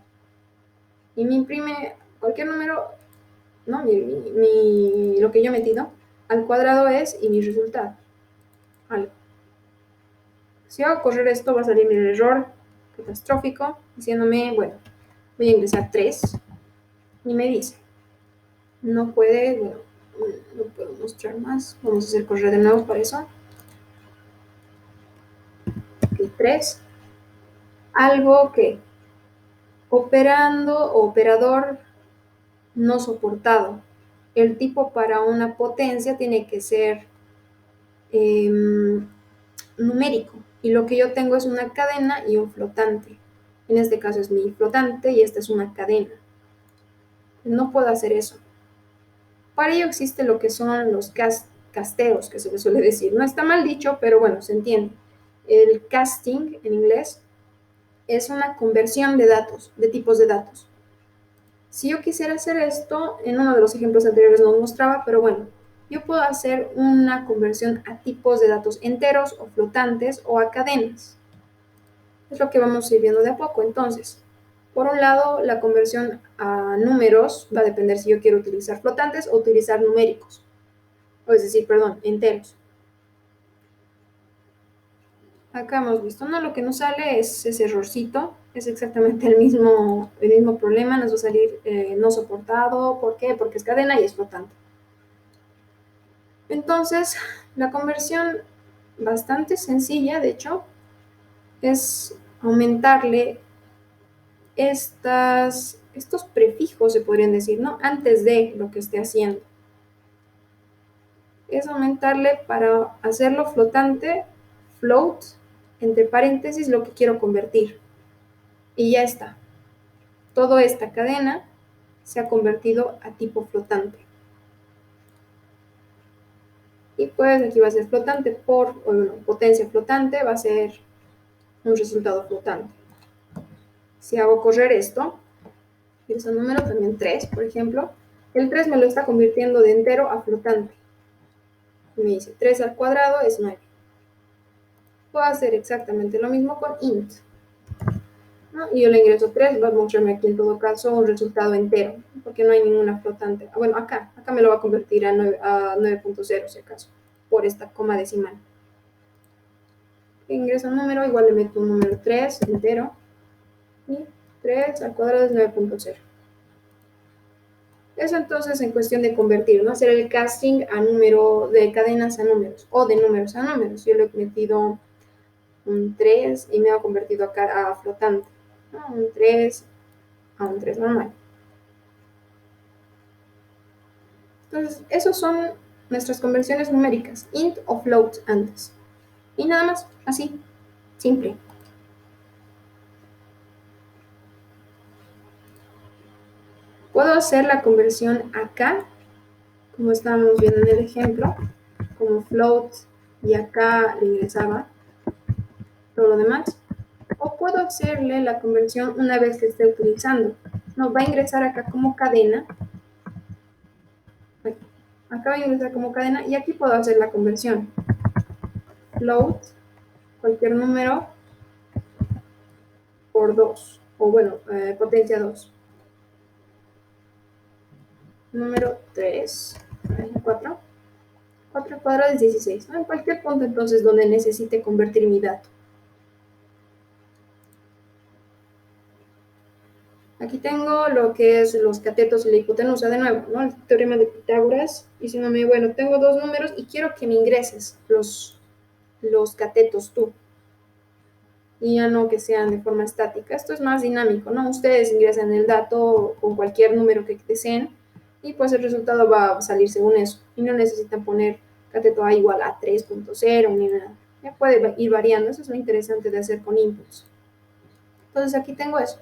Y me imprime cualquier número, ¿no? Lo que yo he metido, al cuadrado es y mi resultado. algo. Si hago correr esto, va a salir el error catastrófico diciéndome, bueno, voy a ingresar 3 y me dice, no puede, bueno, no puedo mostrar más. Vamos a hacer correr de nuevo para eso. Ok, 3. Algo que operando o operador no soportado. El tipo para una potencia tiene que ser numérico. Y lo que yo tengo es una cadena y un flotante. En este caso es mi flotante y esta es una cadena. No puedo hacer eso. Para ello existe lo que son los casteos, que se le suele decir. No está mal dicho, pero bueno, se entiende. El casting en inglés es una conversión de datos, de tipos de datos. Si yo quisiera hacer esto, en uno de los ejemplos anteriores no mostraba, pero bueno, yo puedo hacer una conversión a tipos de datos enteros o flotantes o a cadenas. Es lo que vamos a ir viendo de a poco. Entonces, por un lado, la conversión a números va a depender si yo quiero utilizar flotantes o utilizar numéricos, o es decir, perdón, enteros. Acá hemos visto, ¿no? Lo que nos sale es ese errorcito, es exactamente el mismo problema, nos va a salir no soportado. ¿Por qué? Porque es cadena y es flotante. Entonces, la conversión bastante sencilla, de hecho, es aumentarle estos prefijos, se podrían decir, ¿no? Antes de lo que esté haciendo. Es aumentarle para hacerlo flotante, float, entre paréntesis, lo que quiero convertir. Y ya está. Toda esta cadena se ha convertido a tipo flotante. Y pues aquí va a ser flotante por potencia flotante, va a ser un resultado flotante. Si hago correr esto, y ese número también 3, por ejemplo, el 3 me lo está convirtiendo de entero a flotante. Y me dice 3 al cuadrado es 9. Puedo hacer exactamente lo mismo con int, ¿no? Y yo le ingreso 3, va a mostrarme aquí en todo caso un resultado entero, porque no hay ninguna flotante. Bueno, acá me lo va a convertir a 9.0 si acaso, por esta coma decimal. Ingreso un número, igual le meto un número 3 entero, y 3 al cuadrado es 9.0. Eso entonces en cuestión de convertir, ¿no? Hacer el casting a número, de cadenas a números, o de números a números. Yo le he metido un 3 y me ha convertido acá a flotante, ¿no? Un 3 a un 3 normal. Entonces, esos son nuestras conversiones numéricas, int o float antes. Y nada más, así, simple. Puedo hacer la conversión acá, como estábamos viendo en el ejemplo, como float, y acá le ingresaba todo lo demás. O puedo hacerle la conversión una vez que esté utilizando. Nos va a ingresar acá como cadena. Acá va a ingresar como cadena y aquí puedo hacer la conversión. Float, cualquier número, por 2. O bueno, potencia 2. Número 3. 4. 4 cuadrados es 16. En cualquier punto entonces donde necesite convertir mi dato. Aquí tengo lo que es los catetos y la hipotenusa de nuevo, ¿no? El teorema de Pitágoras, diciéndome, bueno, tengo dos números y quiero que me ingreses los catetos tú. Y ya no que sean de forma estática. Esto es más dinámico, ¿no? Ustedes ingresan el dato con cualquier número que deseen y pues el resultado va a salir según eso. Y no necesitan poner cateto A igual a 3.0 ni nada. Ya puede ir variando. Eso es lo interesante de hacer con inputs. Entonces aquí tengo eso.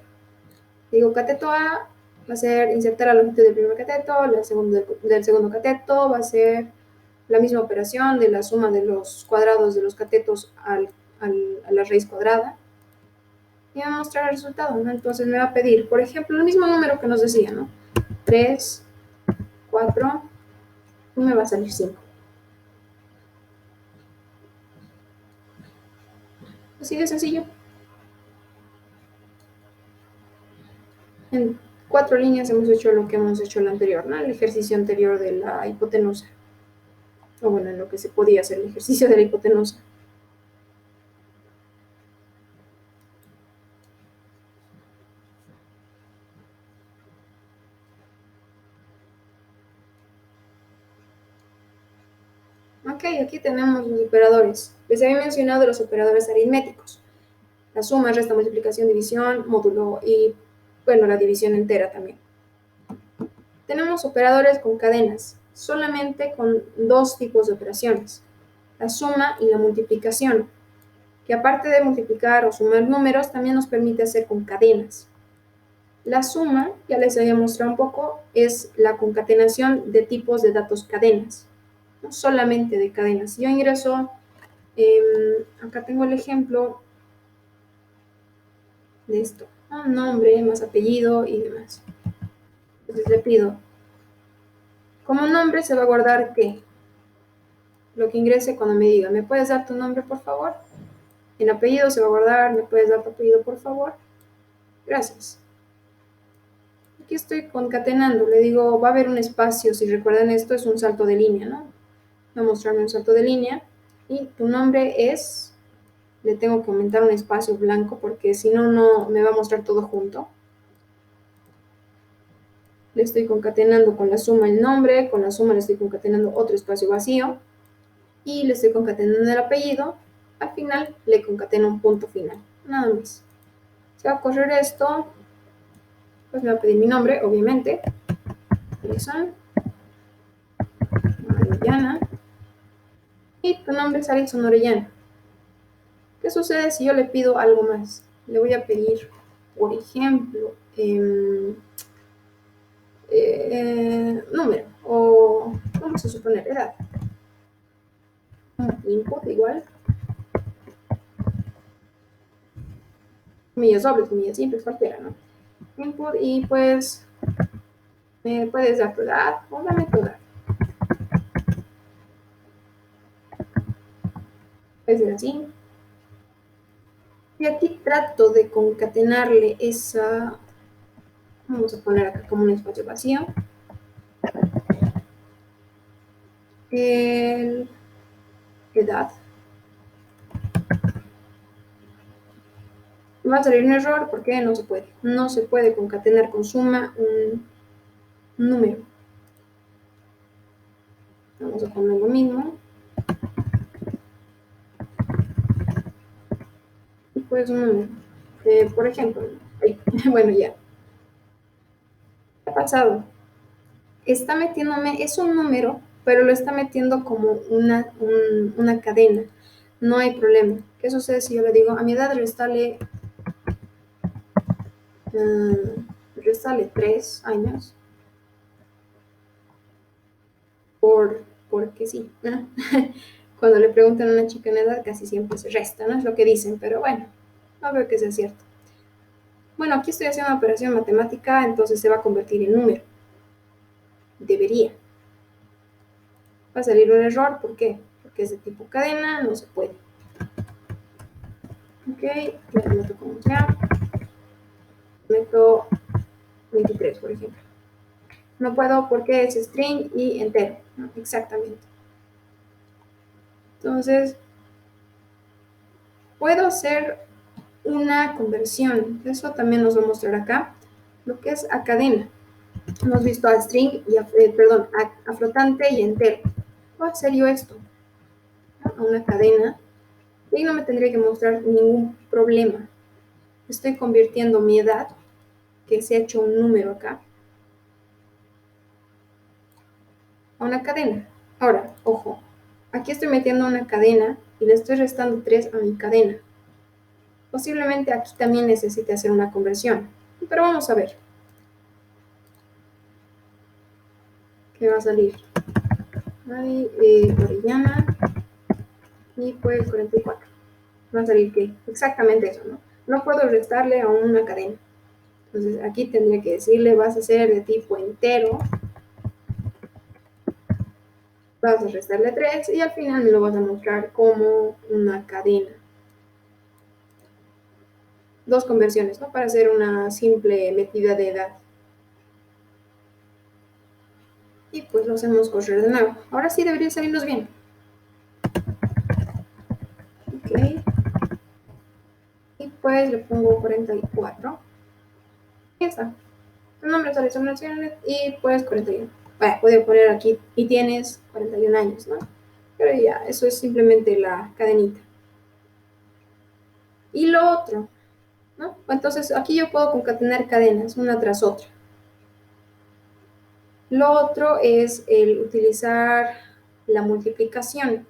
Digo, cateto A va a ser insertar la longitud del primer cateto, del segundo cateto va a ser la misma operación de la suma de los cuadrados de los catetos a la raíz cuadrada. Y va a mostrar el resultado, ¿no? Entonces me va a pedir, por ejemplo, el mismo número que nos decía, ¿no? 3, 4, y me va a salir 5. Así de sencillo. En 4 líneas hemos hecho lo que hemos hecho en la anterior, ¿no? El ejercicio anterior de la hipotenusa. o bueno, en lo que se podía hacer el ejercicio de la hipotenusa. Ok, aquí tenemos los operadores. Les había mencionado los operadores aritméticos. La suma, resta, multiplicación, división, módulo y, bueno, la división entera también. Tenemos operadores con cadenas, solamente con dos tipos de operaciones, la suma y la multiplicación, que aparte de multiplicar o sumar números, también nos permite hacer con cadenas. La suma, ya les había mostrado un poco, es la concatenación de tipos de datos cadenas, no solamente de cadenas. Si yo ingreso, acá tengo el ejemplo de esto, un nombre más apellido y demás. Entonces le pido, como nombre se va a guardar ¿qué? Lo que ingrese cuando me diga, ¿me puedes dar tu nombre, por favor? En apellido se va a guardar, ¿me puedes dar tu apellido, por favor? Gracias. Aquí estoy concatenando, le digo, va a haber un espacio, si recuerdan esto es un salto de línea, ¿no? Va a mostrarme un salto de línea y tu nombre es, le tengo que aumentar un espacio blanco porque si no, no me va a mostrar todo junto. Le estoy concatenando con la suma el nombre, con la suma le estoy concatenando otro espacio vacío y le estoy concatenando el apellido. Al final le concateno un punto final, nada más. Se va a correr esto, pues me va a pedir mi nombre, obviamente. Alison Orellana. Y tu nombre es Alison Orellana. ¿Qué sucede si yo le pido algo más? Le voy a pedir, por ejemplo, número o vamos a suponer edad. Input igual. Comillas dobles, comillas simples, cualquiera, ¿no? Input y pues me puedes dar tu edad o dame tu edad. Puede ser así. Y aquí trato de concatenarle esa, vamos a poner acá como un espacio vacío. Edad. Va a salir un error porque no se puede. No se puede concatenar con suma un número. Vamos a poner lo mismo. Y pues un número. Por ejemplo, bueno, ya. ¿Qué ha pasado? Está metiéndome, es un número, pero lo está metiendo como una cadena. No hay problema. ¿Qué sucede si yo le digo a mi edad restale 3 años? Porque sí, ¿no? Cuando le preguntan a una chica en edad, casi siempre se resta, ¿no? Es lo que dicen, pero bueno, no veo que sea cierto. Bueno, aquí estoy haciendo una operación matemática, entonces se va a convertir en número. Debería. Va a salir un error, ¿por qué? Porque es de tipo cadena, no se puede. Ok, lo meto como sea. Meto 23, por ejemplo. No puedo porque es string y entero, ¿no? Exactamente. Entonces, puedo hacer una conversión. Eso también nos va a mostrar acá, lo que es a cadena. Hemos visto a string y a flotante y entero. ¿Cómo hacer yo esto? A una cadena. Y no me tendría que mostrar ningún problema. Estoy convirtiendo mi edad, que se ha hecho un número acá, a una cadena. Ahora, ojo, aquí estoy metiendo una cadena y le estoy restando 3 a mi cadena. Posiblemente aquí también necesite hacer una conversión, pero vamos a ver. ¿Qué va a salir? Orellana y pues 44. Va a salir que exactamente eso, ¿no? No puedo restarle a una cadena. Entonces aquí tendría que decirle, vas a ser de tipo entero, vas a restarle 3 y al final me lo vas a mostrar como una cadena. Dos conversiones, ¿no? Para hacer una simple metida de edad. Y pues lo hacemos correr de nuevo. Ahora sí debería salirnos bien. Ok. Y pues le pongo 44. Y ya está. Tu nombre, sale y pues 41. Bueno, puedo poner aquí y tienes 41 años, ¿no? Pero ya, eso es simplemente la cadenita. Y lo otro, ¿no? Entonces aquí yo puedo concatenar cadenas una tras otra. Lo otro es el utilizar la multiplicación.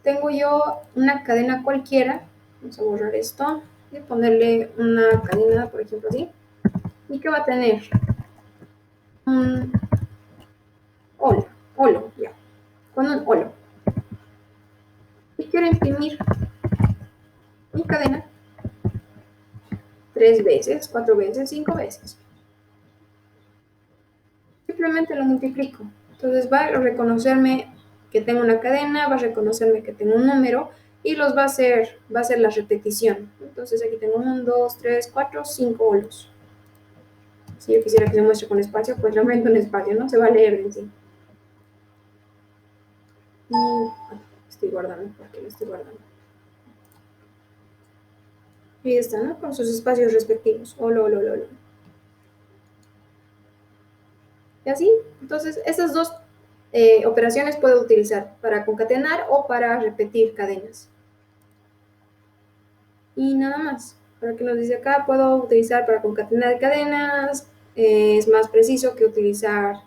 Tengo yo una cadena cualquiera, vamos a borrar esto y ponerle una cadena, por ejemplo, así. ¿Y qué va a tener? Un holo, ya, con un holo. Y quiero imprimir mi cadena 3 veces, 4 veces, 5 veces. Simplemente lo multiplico. Entonces va a reconocerme que tengo una cadena, va a reconocerme que tengo un número y los va a hacer la repetición. Entonces aquí tengo 1, 2, 3, 4, 5 holos. Si yo quisiera que lo muestre con espacio, pues lo meto en espacio, ¿no? Se va a leer en sí. Y estoy guardando, ¿por qué lo estoy guardando? Ahí está, ¿no? Con sus espacios respectivos. Holo, holo, holo. Y así, entonces, esas dos operaciones puedo utilizar para concatenar o para repetir cadenas. Y nada más. Para que nos dice acá, puedo utilizar para concatenar cadenas. Es más preciso que utilizar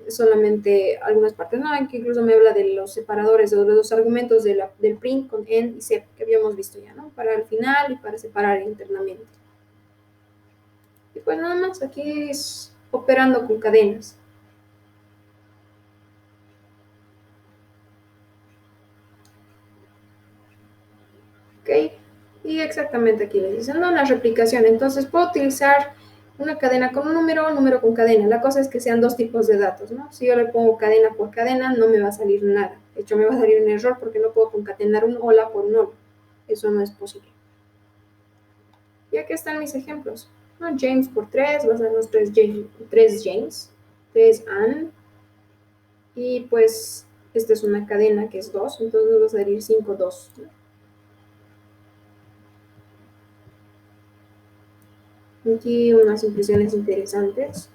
solamente algunas partes. No, que incluso me habla de los separadores o de los argumentos del print con end y sep que habíamos visto ya, ¿no? Para el final y para separar internamente. Y pues nada más, aquí es operando con cadenas. ¿Ok? Y exactamente aquí le dicen, no, la replicación. Entonces puedo utilizar una cadena con un número, un número con cadena. La cosa es que sean dos tipos de datos, ¿no? Si yo le pongo cadena por cadena, no me va a salir nada. De hecho, me va a salir un error porque no puedo concatenar un hola por un hola. Eso no es posible. Y aquí están mis ejemplos. ¿No? James por 3, va a ser los 3 James, 3 Anne. Y pues esta es una cadena que es 2, entonces va a salir 5, 2. ¿No? Aquí unas impresiones interesantes.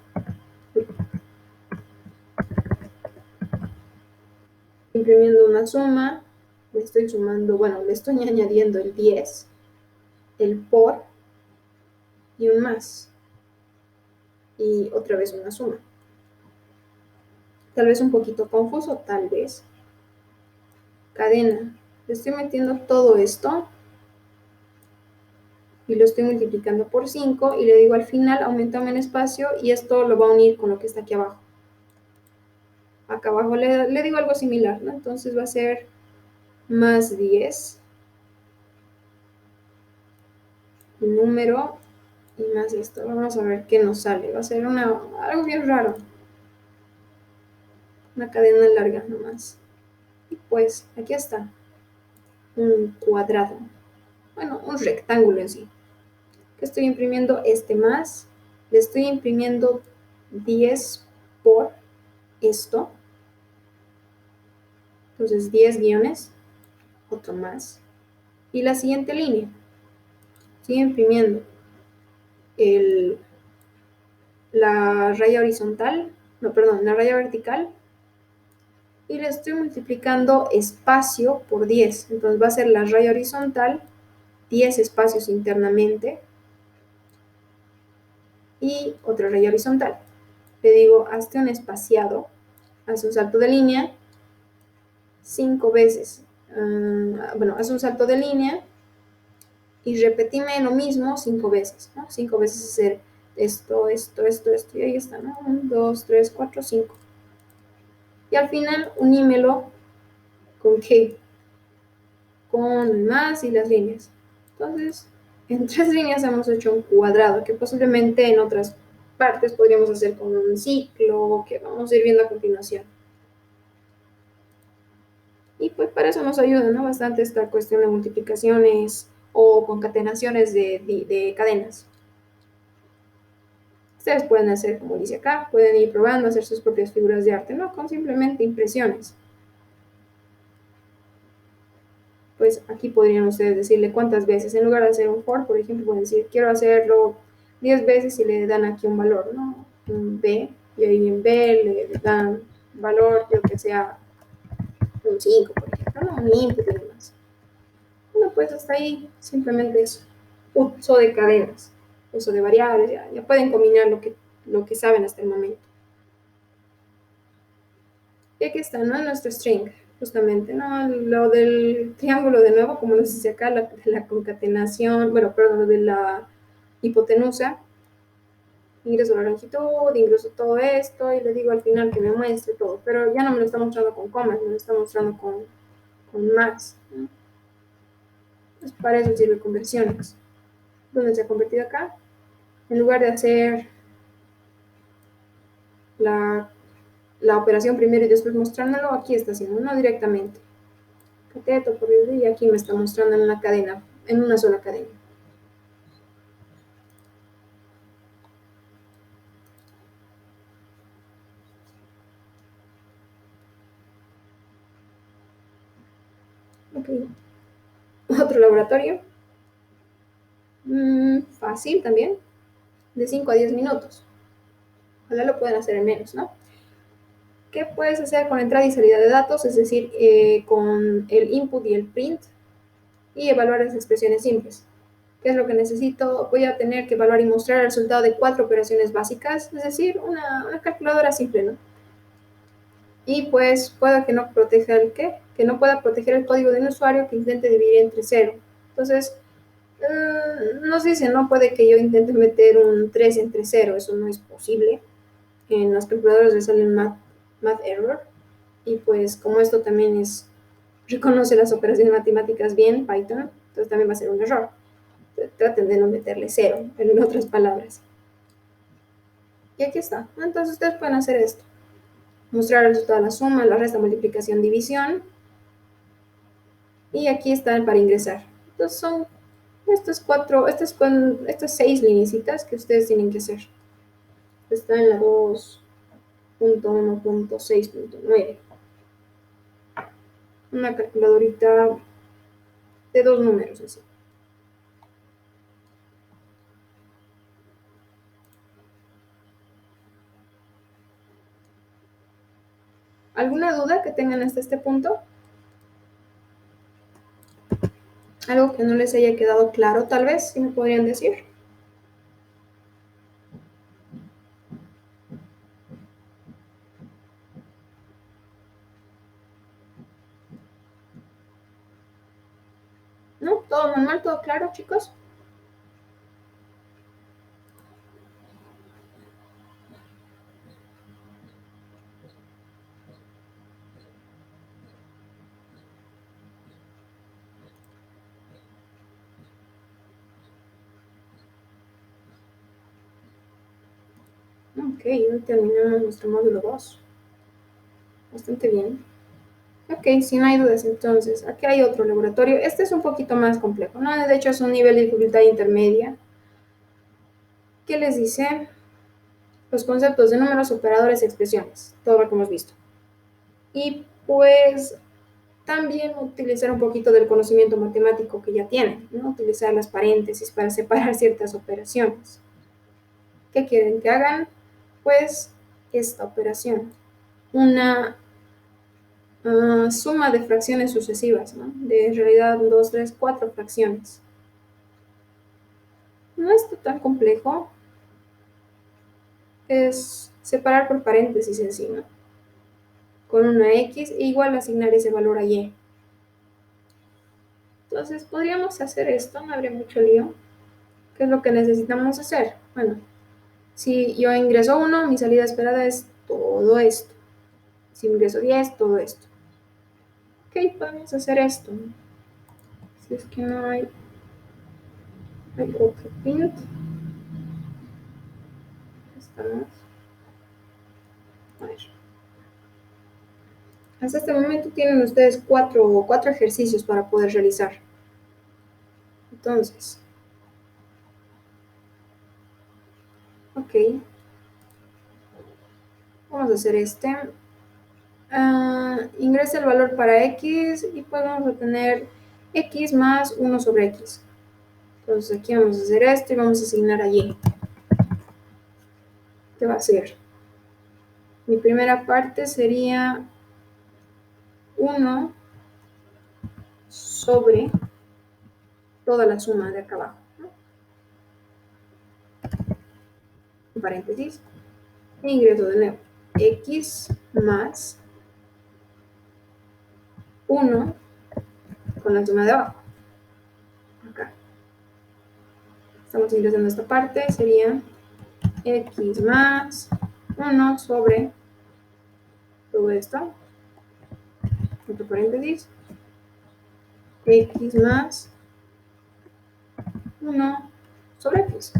Imprimiendo una suma, le estoy sumando, bueno, le estoy añadiendo el 10, el por y un más. Y otra vez una suma. Tal vez un poquito confuso, tal vez. Cadena. Le estoy metiendo todo esto y lo estoy multiplicando por 5 y le digo al final, aumentame en espacio y esto lo va a unir con lo que está aquí abajo. Acá abajo le digo algo similar, ¿no? Entonces va a ser más 10, número y más esto. Vamos a ver qué nos sale. Va a ser algo bien raro. Una cadena larga nomás. Y pues aquí está. Un cuadrado. Bueno, un rectángulo en sí. Que estoy imprimiendo este más. Le estoy imprimiendo 10 por esto. Entonces 10 guiones. Otro más. Y la siguiente línea. Sigue imprimiendo la raya horizontal. No, perdón, la raya vertical. Y le estoy multiplicando espacio por 10. Entonces va a ser la raya horizontal, 10 espacios internamente y otra raya horizontal. Le digo, hazte un espaciado, haz un salto de línea 5 veces. Bueno, haz un salto de línea y repetime lo mismo 5 veces, ¿no? 5 veces hacer esto, esto, esto, esto, y ahí está, ¿no? 1, 2, 3, 4, 5. Y al final unímelo con qué? Con más y las líneas. Entonces, en 3 líneas hemos hecho un cuadrado que posiblemente en otras partes podríamos hacer con un ciclo que vamos a ir viendo a continuación. Y pues para eso nos ayuda, ¿no? Bastante esta cuestión de multiplicaciones o concatenaciones de cadenas. Ustedes pueden hacer, como dice acá, pueden ir probando, hacer sus propias figuras de arte, ¿no? Con simplemente impresiones. Pues aquí podrían ustedes decirle cuántas veces. En lugar de hacer un for, por ejemplo, pueden decir, quiero hacerlo 10 veces y le dan aquí un valor, ¿no? Un B, y ahí en B le dan valor, yo que sea un 5, por ejemplo, ¿no? Un input y demás. Bueno, pues hasta ahí simplemente es uso de cadenas, uso de variables, ya pueden combinar lo que saben hasta el momento. Y aquí está, ¿no? Nuestro string, justamente, ¿no? Lo del triángulo de nuevo, como nos dice acá, la concatenación, bueno, perdón, lo de la hipotenusa, ingreso la longitud, ingreso todo esto, y le digo al final que me muestre todo, pero ya no me lo está mostrando con comas, me lo está mostrando con más, ¿no? Pues para eso sirve conversiones. ¿Dónde se ha convertido acá? En lugar de hacer la operación primero y después mostrándolo, aquí está haciendo, no directamente. Cateto, por y aquí me está mostrando en una cadena, en una sola cadena. Ok. Otro laboratorio. Fácil también, de 5 a 10 minutos. Ojalá lo puedan hacer en menos, ¿no? ¿Qué puedes hacer con entrada y salida de datos? Es decir, con el input y el print, y evaluar las expresiones simples. ¿Qué es lo que necesito? Voy a tener que evaluar y mostrar el resultado de 4 operaciones básicas, es decir, una calculadora simple, ¿no? Y pues pueda que no proteja el qué, que no pueda proteger el código de un usuario que intente dividir entre 0. Entonces, nos dice, no puede que yo intente meter un 3 entre 0, eso no es posible. En las calculadoras le sale un math error, y pues como esto también reconoce las operaciones matemáticas bien, Python, entonces también va a ser un error. Traten de no meterle 0, en otras palabras. Y aquí está. Entonces ustedes pueden hacer esto. Mostrar el resultado de la suma, la resta, multiplicación, división. Y aquí están para ingresar. Entonces son estas 6 linecitas que ustedes tienen que hacer. Está en la 2.1.6.9. Una calculadorita de 2 números así. ¿Alguna duda que tengan hasta este punto? ¿Algo que no les haya quedado claro, tal vez? ¿Sí me podrían decir? ¿No? ¿Todo normal? ¿Todo claro, chicos? Ok, hoy terminamos nuestro módulo 2. Bastante bien. Ok, si no hay dudas, entonces, aquí hay otro laboratorio. Este es un poquito más complejo, ¿no? De hecho, es un nivel de dificultad intermedia. ¿Qué les dice? Los conceptos de números, operadores, expresiones. Todo lo que hemos visto. Y pues también utilizar un poquito del conocimiento matemático que ya tienen, ¿no? Utilizar las paréntesis para separar ciertas operaciones. ¿Qué quieren que hagan? Pues esta operación. Una suma de fracciones sucesivas, ¿no? De en realidad 2, 3, 4 fracciones. No es tan complejo, es separar por paréntesis encima, con una X, e igual asignar ese valor a Y. Entonces podríamos hacer esto, no habría mucho lío. ¿Qué es lo que necesitamos hacer? Bueno, si yo ingreso 1, mi salida esperada es todo esto. Si ingreso 10, todo esto. Ok, podemos hacer esto. Si es que no hay otro print. Estamos. A ver. Hasta este momento tienen ustedes cuatro ejercicios para poder realizar. Entonces, ok. vamos a hacer este. Ingresa el valor para x y pues vamos a tener x más 1 sobre x. Entonces aquí vamos a hacer esto y vamos a asignar a y. ¿Qué va a ser? Mi primera parte sería 1 sobre toda la suma de acá abajo, ¿no? En paréntesis. E ingreso de nuevo x más 1 con la suma de abajo. Acá. Estamos ingresando esta parte, sería x más 1 sobre todo esto, entre paréntesis, x más 1 sobre x.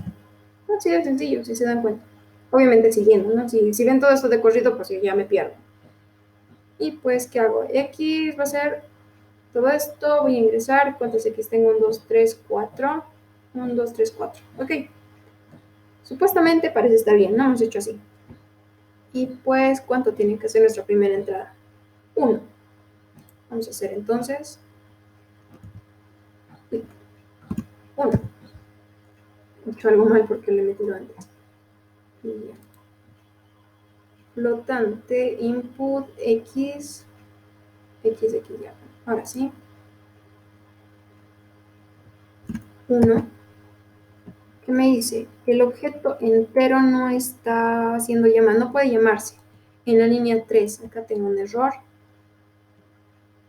Así de sencillo, si se dan cuenta. Obviamente siguiendo, ¿no? Si ven todo esto de corrido, pues ya me pierdo. Y pues, ¿qué hago? X va a ser todo esto, voy a ingresar, ¿cuántos X tengo? 1, 2, 3, 4. 1, 2, 3, 4. Ok. Supuestamente parece estar bien, ¿no? Hemos hecho así. Y pues, ¿cuánto tiene que ser nuestra primera entrada? 1. Vamos a hacer entonces 1. He hecho algo mal porque lo he metido antes. Y ya. Flotante, input, X, ya. Ahora sí. 1. ¿Qué me dice? El objeto entero no está siendo llamado, no puede llamarse. En la línea 3, acá tengo un error.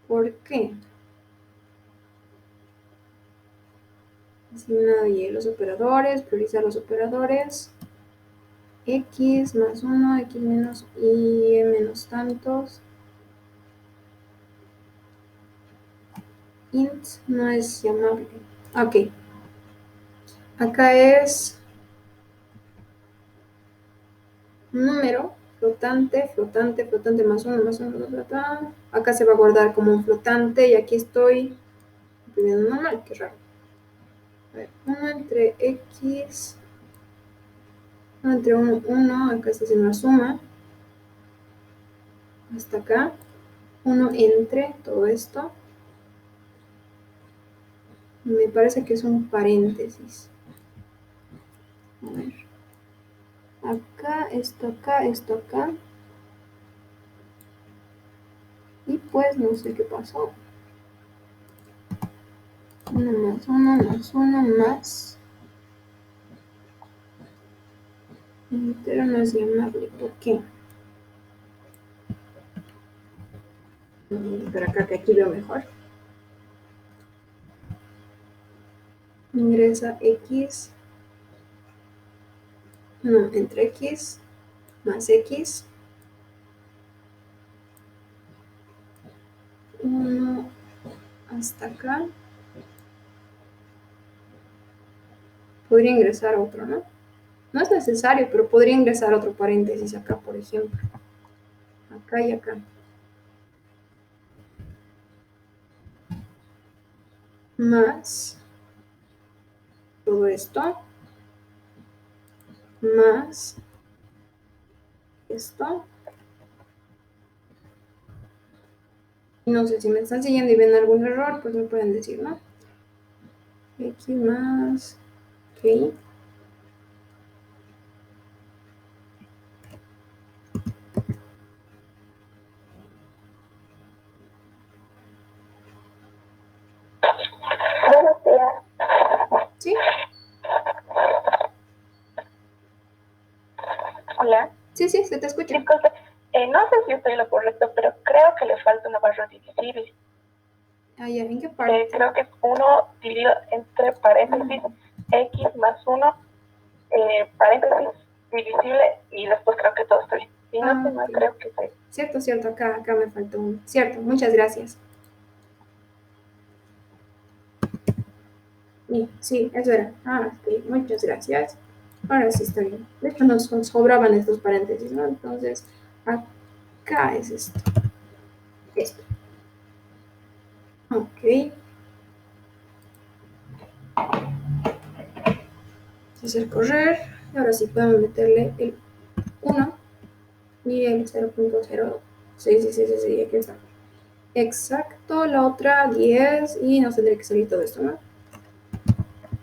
¿Por qué? Asignado y los operadores, priorizar los operadores. X más 1, X menos Y menos tantos. Int no es llamable. Ok. Acá es un número flotante, flotante, flotante más 1, más 1, flotante. Acá se va a guardar como un flotante y aquí estoy imprimiendo normal, qué raro. A ver, 1 entre X, 1 entre 1, 1, acá está haciendo una suma. Hasta acá. 1 entre todo esto. Me parece que es un paréntesis. A ver. Acá, esto acá, esto acá. Y pues no sé qué pasó. 1 más 1 más 1 más. Entero no es llamable. ¿Por qué? Pero acá que aquí veo mejor. Ingresa X. No, entre X más X. 1 hasta acá. Podría ingresar otro, ¿no? No es necesario, pero podría ingresar otro paréntesis acá, por ejemplo. Acá y acá. Más todo esto. Más esto. Y no sé si me están siguiendo y ven algún error, pues me pueden decir, ¿no? X más. Ok. Buenos días. ¿Sí? Hola. Sí, sí, se te escucha. Disculpe, no sé si estoy en lo correcto, pero creo que le falta una barra divisible. Ah, ya, ¿en qué parte? Creo que es 1 dividido entre paréntesis x más 1, paréntesis divisible y después creo que todo está bien. Si no estoy mal, Ok. creo que sí. Cierto, cierto, acá me faltó uno. Cierto, muchas gracias. Sí, eso era. Ok, muchas gracias. Ahora sí está bien. De hecho, nos sobraban estos paréntesis, ¿no? Entonces, acá es esto. Esto. Ok. Hacer correr. Y ahora sí podemos meterle el 1 y el 0.0. Sí, aquí está. Exacto, la otra 10 y nos tendría que salir todo esto, ¿no?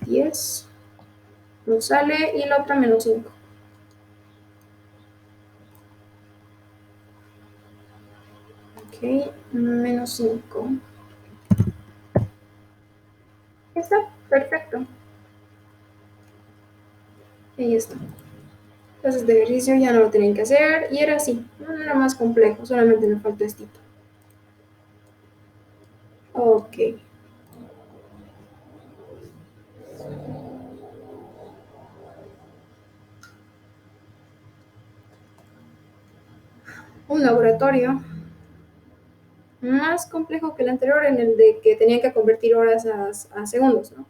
10 nos sale y la otra menos 5. Ok, menos 5. Está perfecto. Ahí está. Entonces, este ejercicio ya no lo tenían que hacer y era así, no era más complejo, solamente me faltó esto. Ok. Un laboratorio más complejo que el anterior en el de que tenían que convertir horas a segundos, ¿no?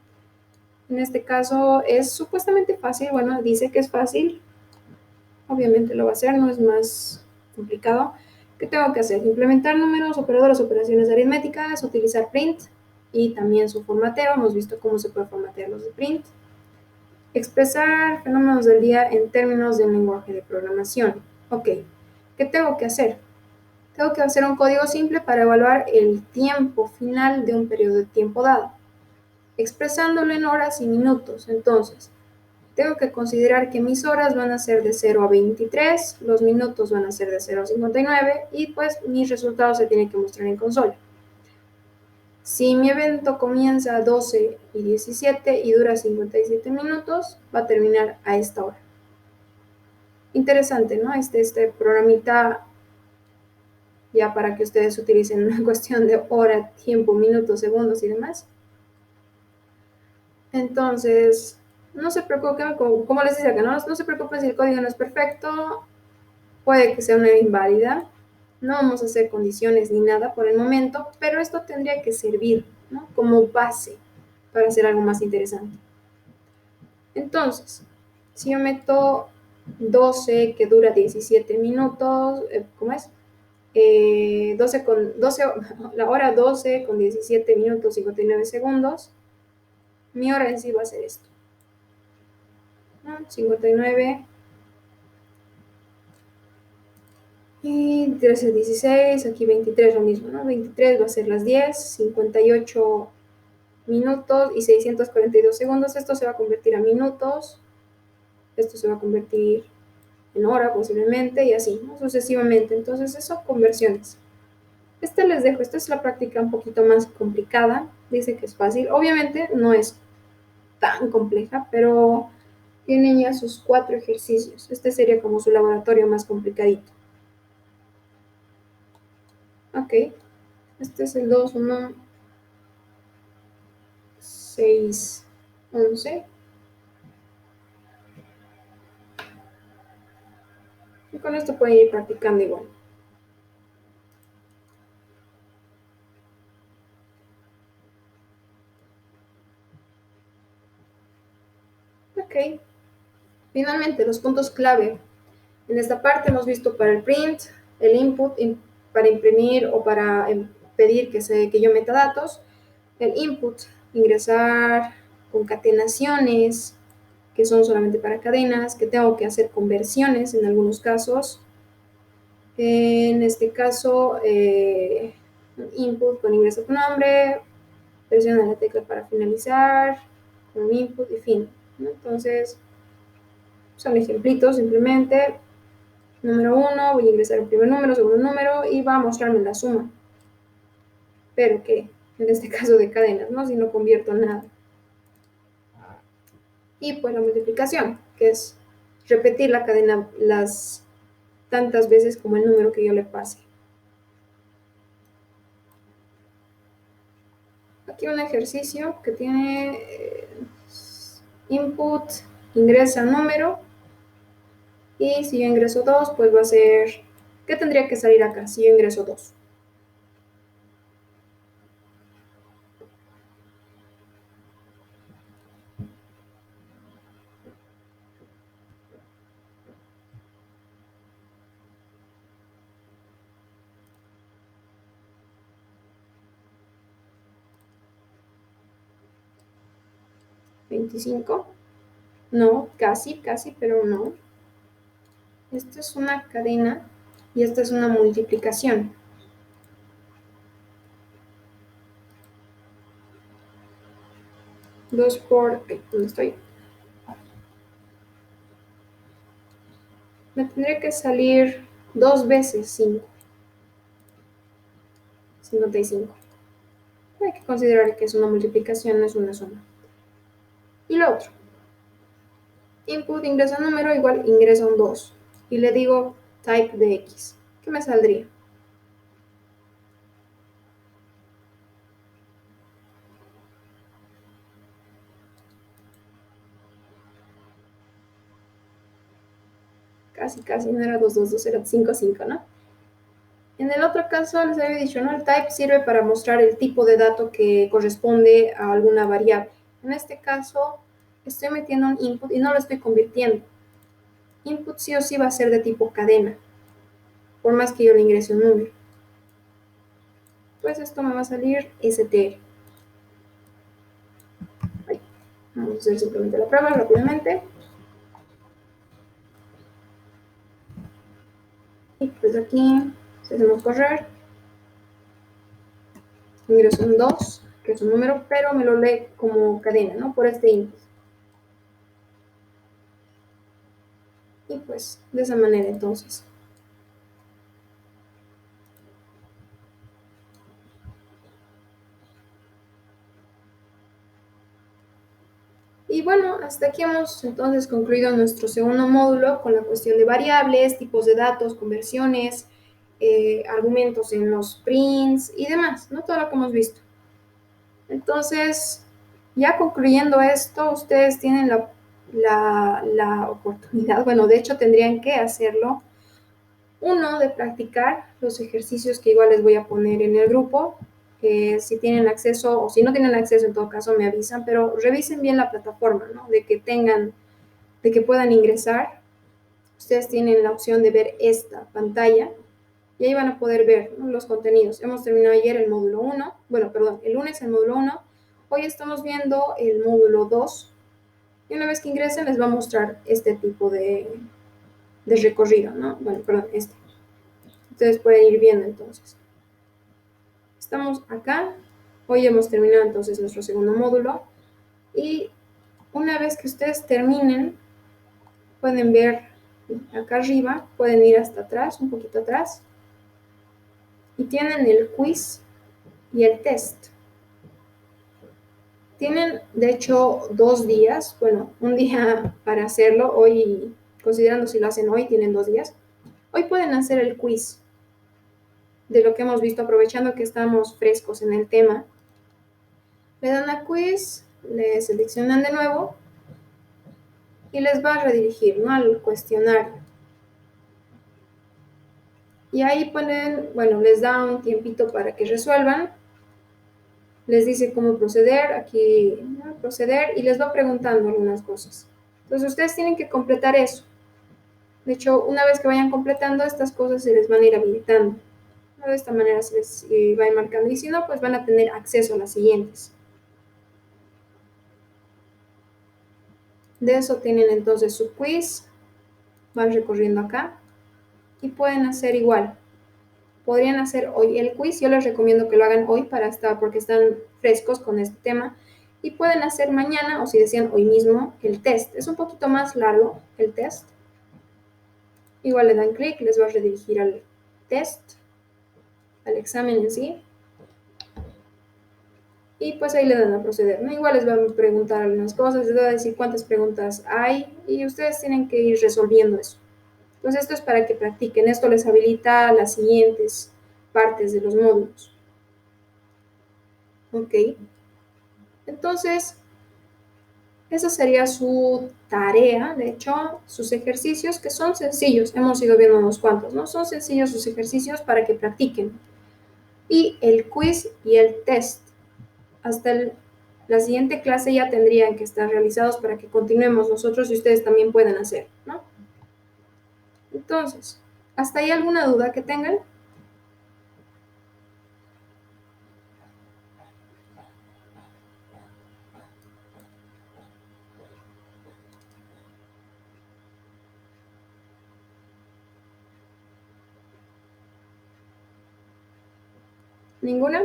En este caso es supuestamente fácil, bueno, dice que es fácil, obviamente lo va a hacer, no es más complicado. ¿Qué tengo que hacer? Implementar números, operadores, operaciones aritméticas, utilizar print y también su formateo. Hemos visto cómo se puede formatear los de print. Expresar fenómenos del día en términos de un lenguaje de programación. Ok, ¿qué tengo que hacer? Tengo que hacer un código simple para evaluar el tiempo final de un periodo de tiempo dado, expresándolo en horas y minutos. Entonces, tengo que considerar que mis horas van a ser de 0 a 23, los minutos van a ser de 0 a 59 y pues mis resultados se tienen que mostrar en consola. Si mi evento comienza a 12 y 17 y dura 57 minutos, va a terminar a esta hora. Interesante, ¿no? Este programita ya para que ustedes utilicen una cuestión de hora, tiempo, minutos, segundos y demás. Entonces, no se preocupen, como les decía acá, no se preocupen si el código no es perfecto, puede que sea una inválida, no vamos a hacer condiciones ni nada por el momento, pero esto tendría que servir, ¿no? Como base para hacer algo más interesante. Entonces, si yo meto 12 que dura 17 minutos, ¿cómo es? 12, la hora 12 con 17 minutos 59 segundos, mi hora en sí va a ser esto, ¿no? 59 y 13, 16, aquí 23 lo mismo, ¿no? 23 va a ser las 10, 58 minutos y 642 segundos, esto se va a convertir a minutos, esto se va a convertir en hora posiblemente y así, ¿no? Sucesivamente. Entonces, eso son conversiones. Les dejo, esta es la práctica un poquito más complicada, dice que es fácil, obviamente no es tan compleja, pero tiene ya sus 4 ejercicios, este sería como su laboratorio más complicadito. Ok, este es el 2, 1, 6, 11. Y con esto pueden ir practicando igual. Ok, finalmente los puntos clave. En esta parte hemos visto para el print, el input, para imprimir o para pedir que yo meta datos, el input, ingresar concatenaciones, que son solamente para cadenas, que tengo que hacer conversiones en algunos casos. En este caso, input con ingreso tu nombre, presiona la tecla para finalizar, con input y fin, ¿no? Entonces, son ejemplitos simplemente. Número 1, voy a ingresar el primer número, segundo número y va a mostrarme la suma. Pero que, en este caso de cadenas, ¿no? Si no convierto nada. Y pues la multiplicación, que es repetir la cadena las tantas veces como el número que yo le pase. Aquí un ejercicio que tiene input, ingresa número, y si yo ingreso 2, pues va a ser, ¿qué tendría que salir acá si yo ingreso 2? ¿25? No, casi, pero no. Esta es una cadena y esta es una multiplicación. Dos por, ¿dónde estoy? Me tendría que salir 2 veces 5. 55. Hay que considerar que es una multiplicación, no es una suma. Y lo otro. Input ingresa número igual ingresa un 2. Y le digo type de x. ¿Qué me saldría? Casi, no era 2, 2, 2, era 5, 5, ¿no? En el otro caso les había dicho, ¿no? El type sirve para mostrar el tipo de dato que corresponde a alguna variable. En este caso, estoy metiendo un input y no lo estoy convirtiendo. Input sí o sí va a ser de tipo cadena, por más que yo le ingrese un número. Pues esto me va a salir str. Ahí. Vamos a hacer simplemente la prueba rápidamente. Y pues aquí, si hacemos correr, ingreso un 2, que es un número, pero me lo lee como cadena, ¿no? Por este input. Y pues, de esa manera entonces. Y bueno, hasta aquí hemos entonces concluido nuestro segundo módulo con la cuestión de variables, tipos de datos, conversiones, argumentos en los prints y demás, ¿no? Todo lo que hemos visto. Entonces, ya concluyendo esto, ustedes tienen la oportunidad, bueno, de hecho tendrían que hacerlo, uno, de practicar los ejercicios que igual les voy a poner en el grupo, que si tienen acceso o si no tienen acceso en todo caso me avisan, pero revisen bien la plataforma, ¿no? De que puedan ingresar. Ustedes tienen la opción de ver esta pantalla y ahí van a poder ver, ¿no?, los contenidos. Hemos terminado ayer el módulo 1, bueno, perdón, el lunes el módulo 1, hoy estamos viendo el módulo 2 y una vez que ingresen les va a mostrar este tipo de recorrido, ¿no? Bueno, perdón, este. Ustedes pueden ir viendo entonces. Estamos acá, hoy hemos terminado entonces nuestro segundo módulo y una vez que ustedes terminen, pueden ver acá arriba, pueden ir hasta atrás, un poquito atrás, y tienen el quiz y el test. Tienen, de hecho, 2 días, bueno, un día para hacerlo, hoy, considerando si lo hacen hoy, tienen 2 días. Hoy pueden hacer el quiz de lo que hemos visto, aprovechando que estamos frescos en el tema. Le dan a quiz, le seleccionan de nuevo y les va a redirigir, ¿no?, al cuestionario. Y ahí ponen, bueno, les da un tiempito para que resuelvan. Les dice cómo proceder, aquí, ¿no?, proceder, y les va preguntando algunas cosas. Entonces ustedes tienen que completar eso. De hecho, una vez que vayan completando, estas cosas se les van a ir habilitando. De esta manera se les va a ir marcando. Y si no, pues van a tener acceso a las siguientes. De eso tienen entonces su quiz. Van recorriendo acá. Y pueden hacer igual. Podrían hacer hoy el quiz. Yo les recomiendo que lo hagan hoy porque están frescos con este tema. Y pueden hacer mañana, o si desean hoy mismo, el test. Es un poquito más largo el test. Igual le dan clic, les va a redirigir al test, al examen en sí. Y pues ahí le dan a proceder, ¿no? Igual les van a preguntar algunas cosas, les va a decir cuántas preguntas hay y ustedes tienen que ir resolviendo eso. Entonces esto es para que practiquen, esto les habilita las siguientes partes de los módulos. Ok. Entonces, esa sería su tarea, de hecho, sus ejercicios que son sencillos, hemos ido viendo unos cuantos, ¿no? Son sencillos sus ejercicios para que practiquen. Y el quiz y el test. Hasta la siguiente clase ya tendrían que estar realizados para que continuemos nosotros y ustedes también puedan hacer, ¿no? Entonces, ¿hasta ahí alguna duda que tengan? ¿Ninguna?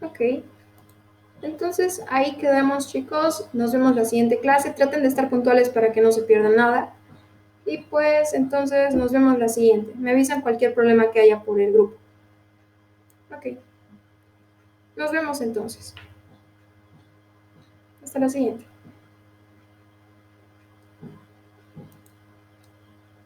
Ok. Entonces ahí quedamos, chicos. Nos vemos la siguiente clase. Traten de estar puntuales para que no se pierdan nada. Y pues entonces nos vemos la siguiente. Me avisan cualquier problema que haya por el grupo. Ok. Nos vemos entonces. Hasta la siguiente.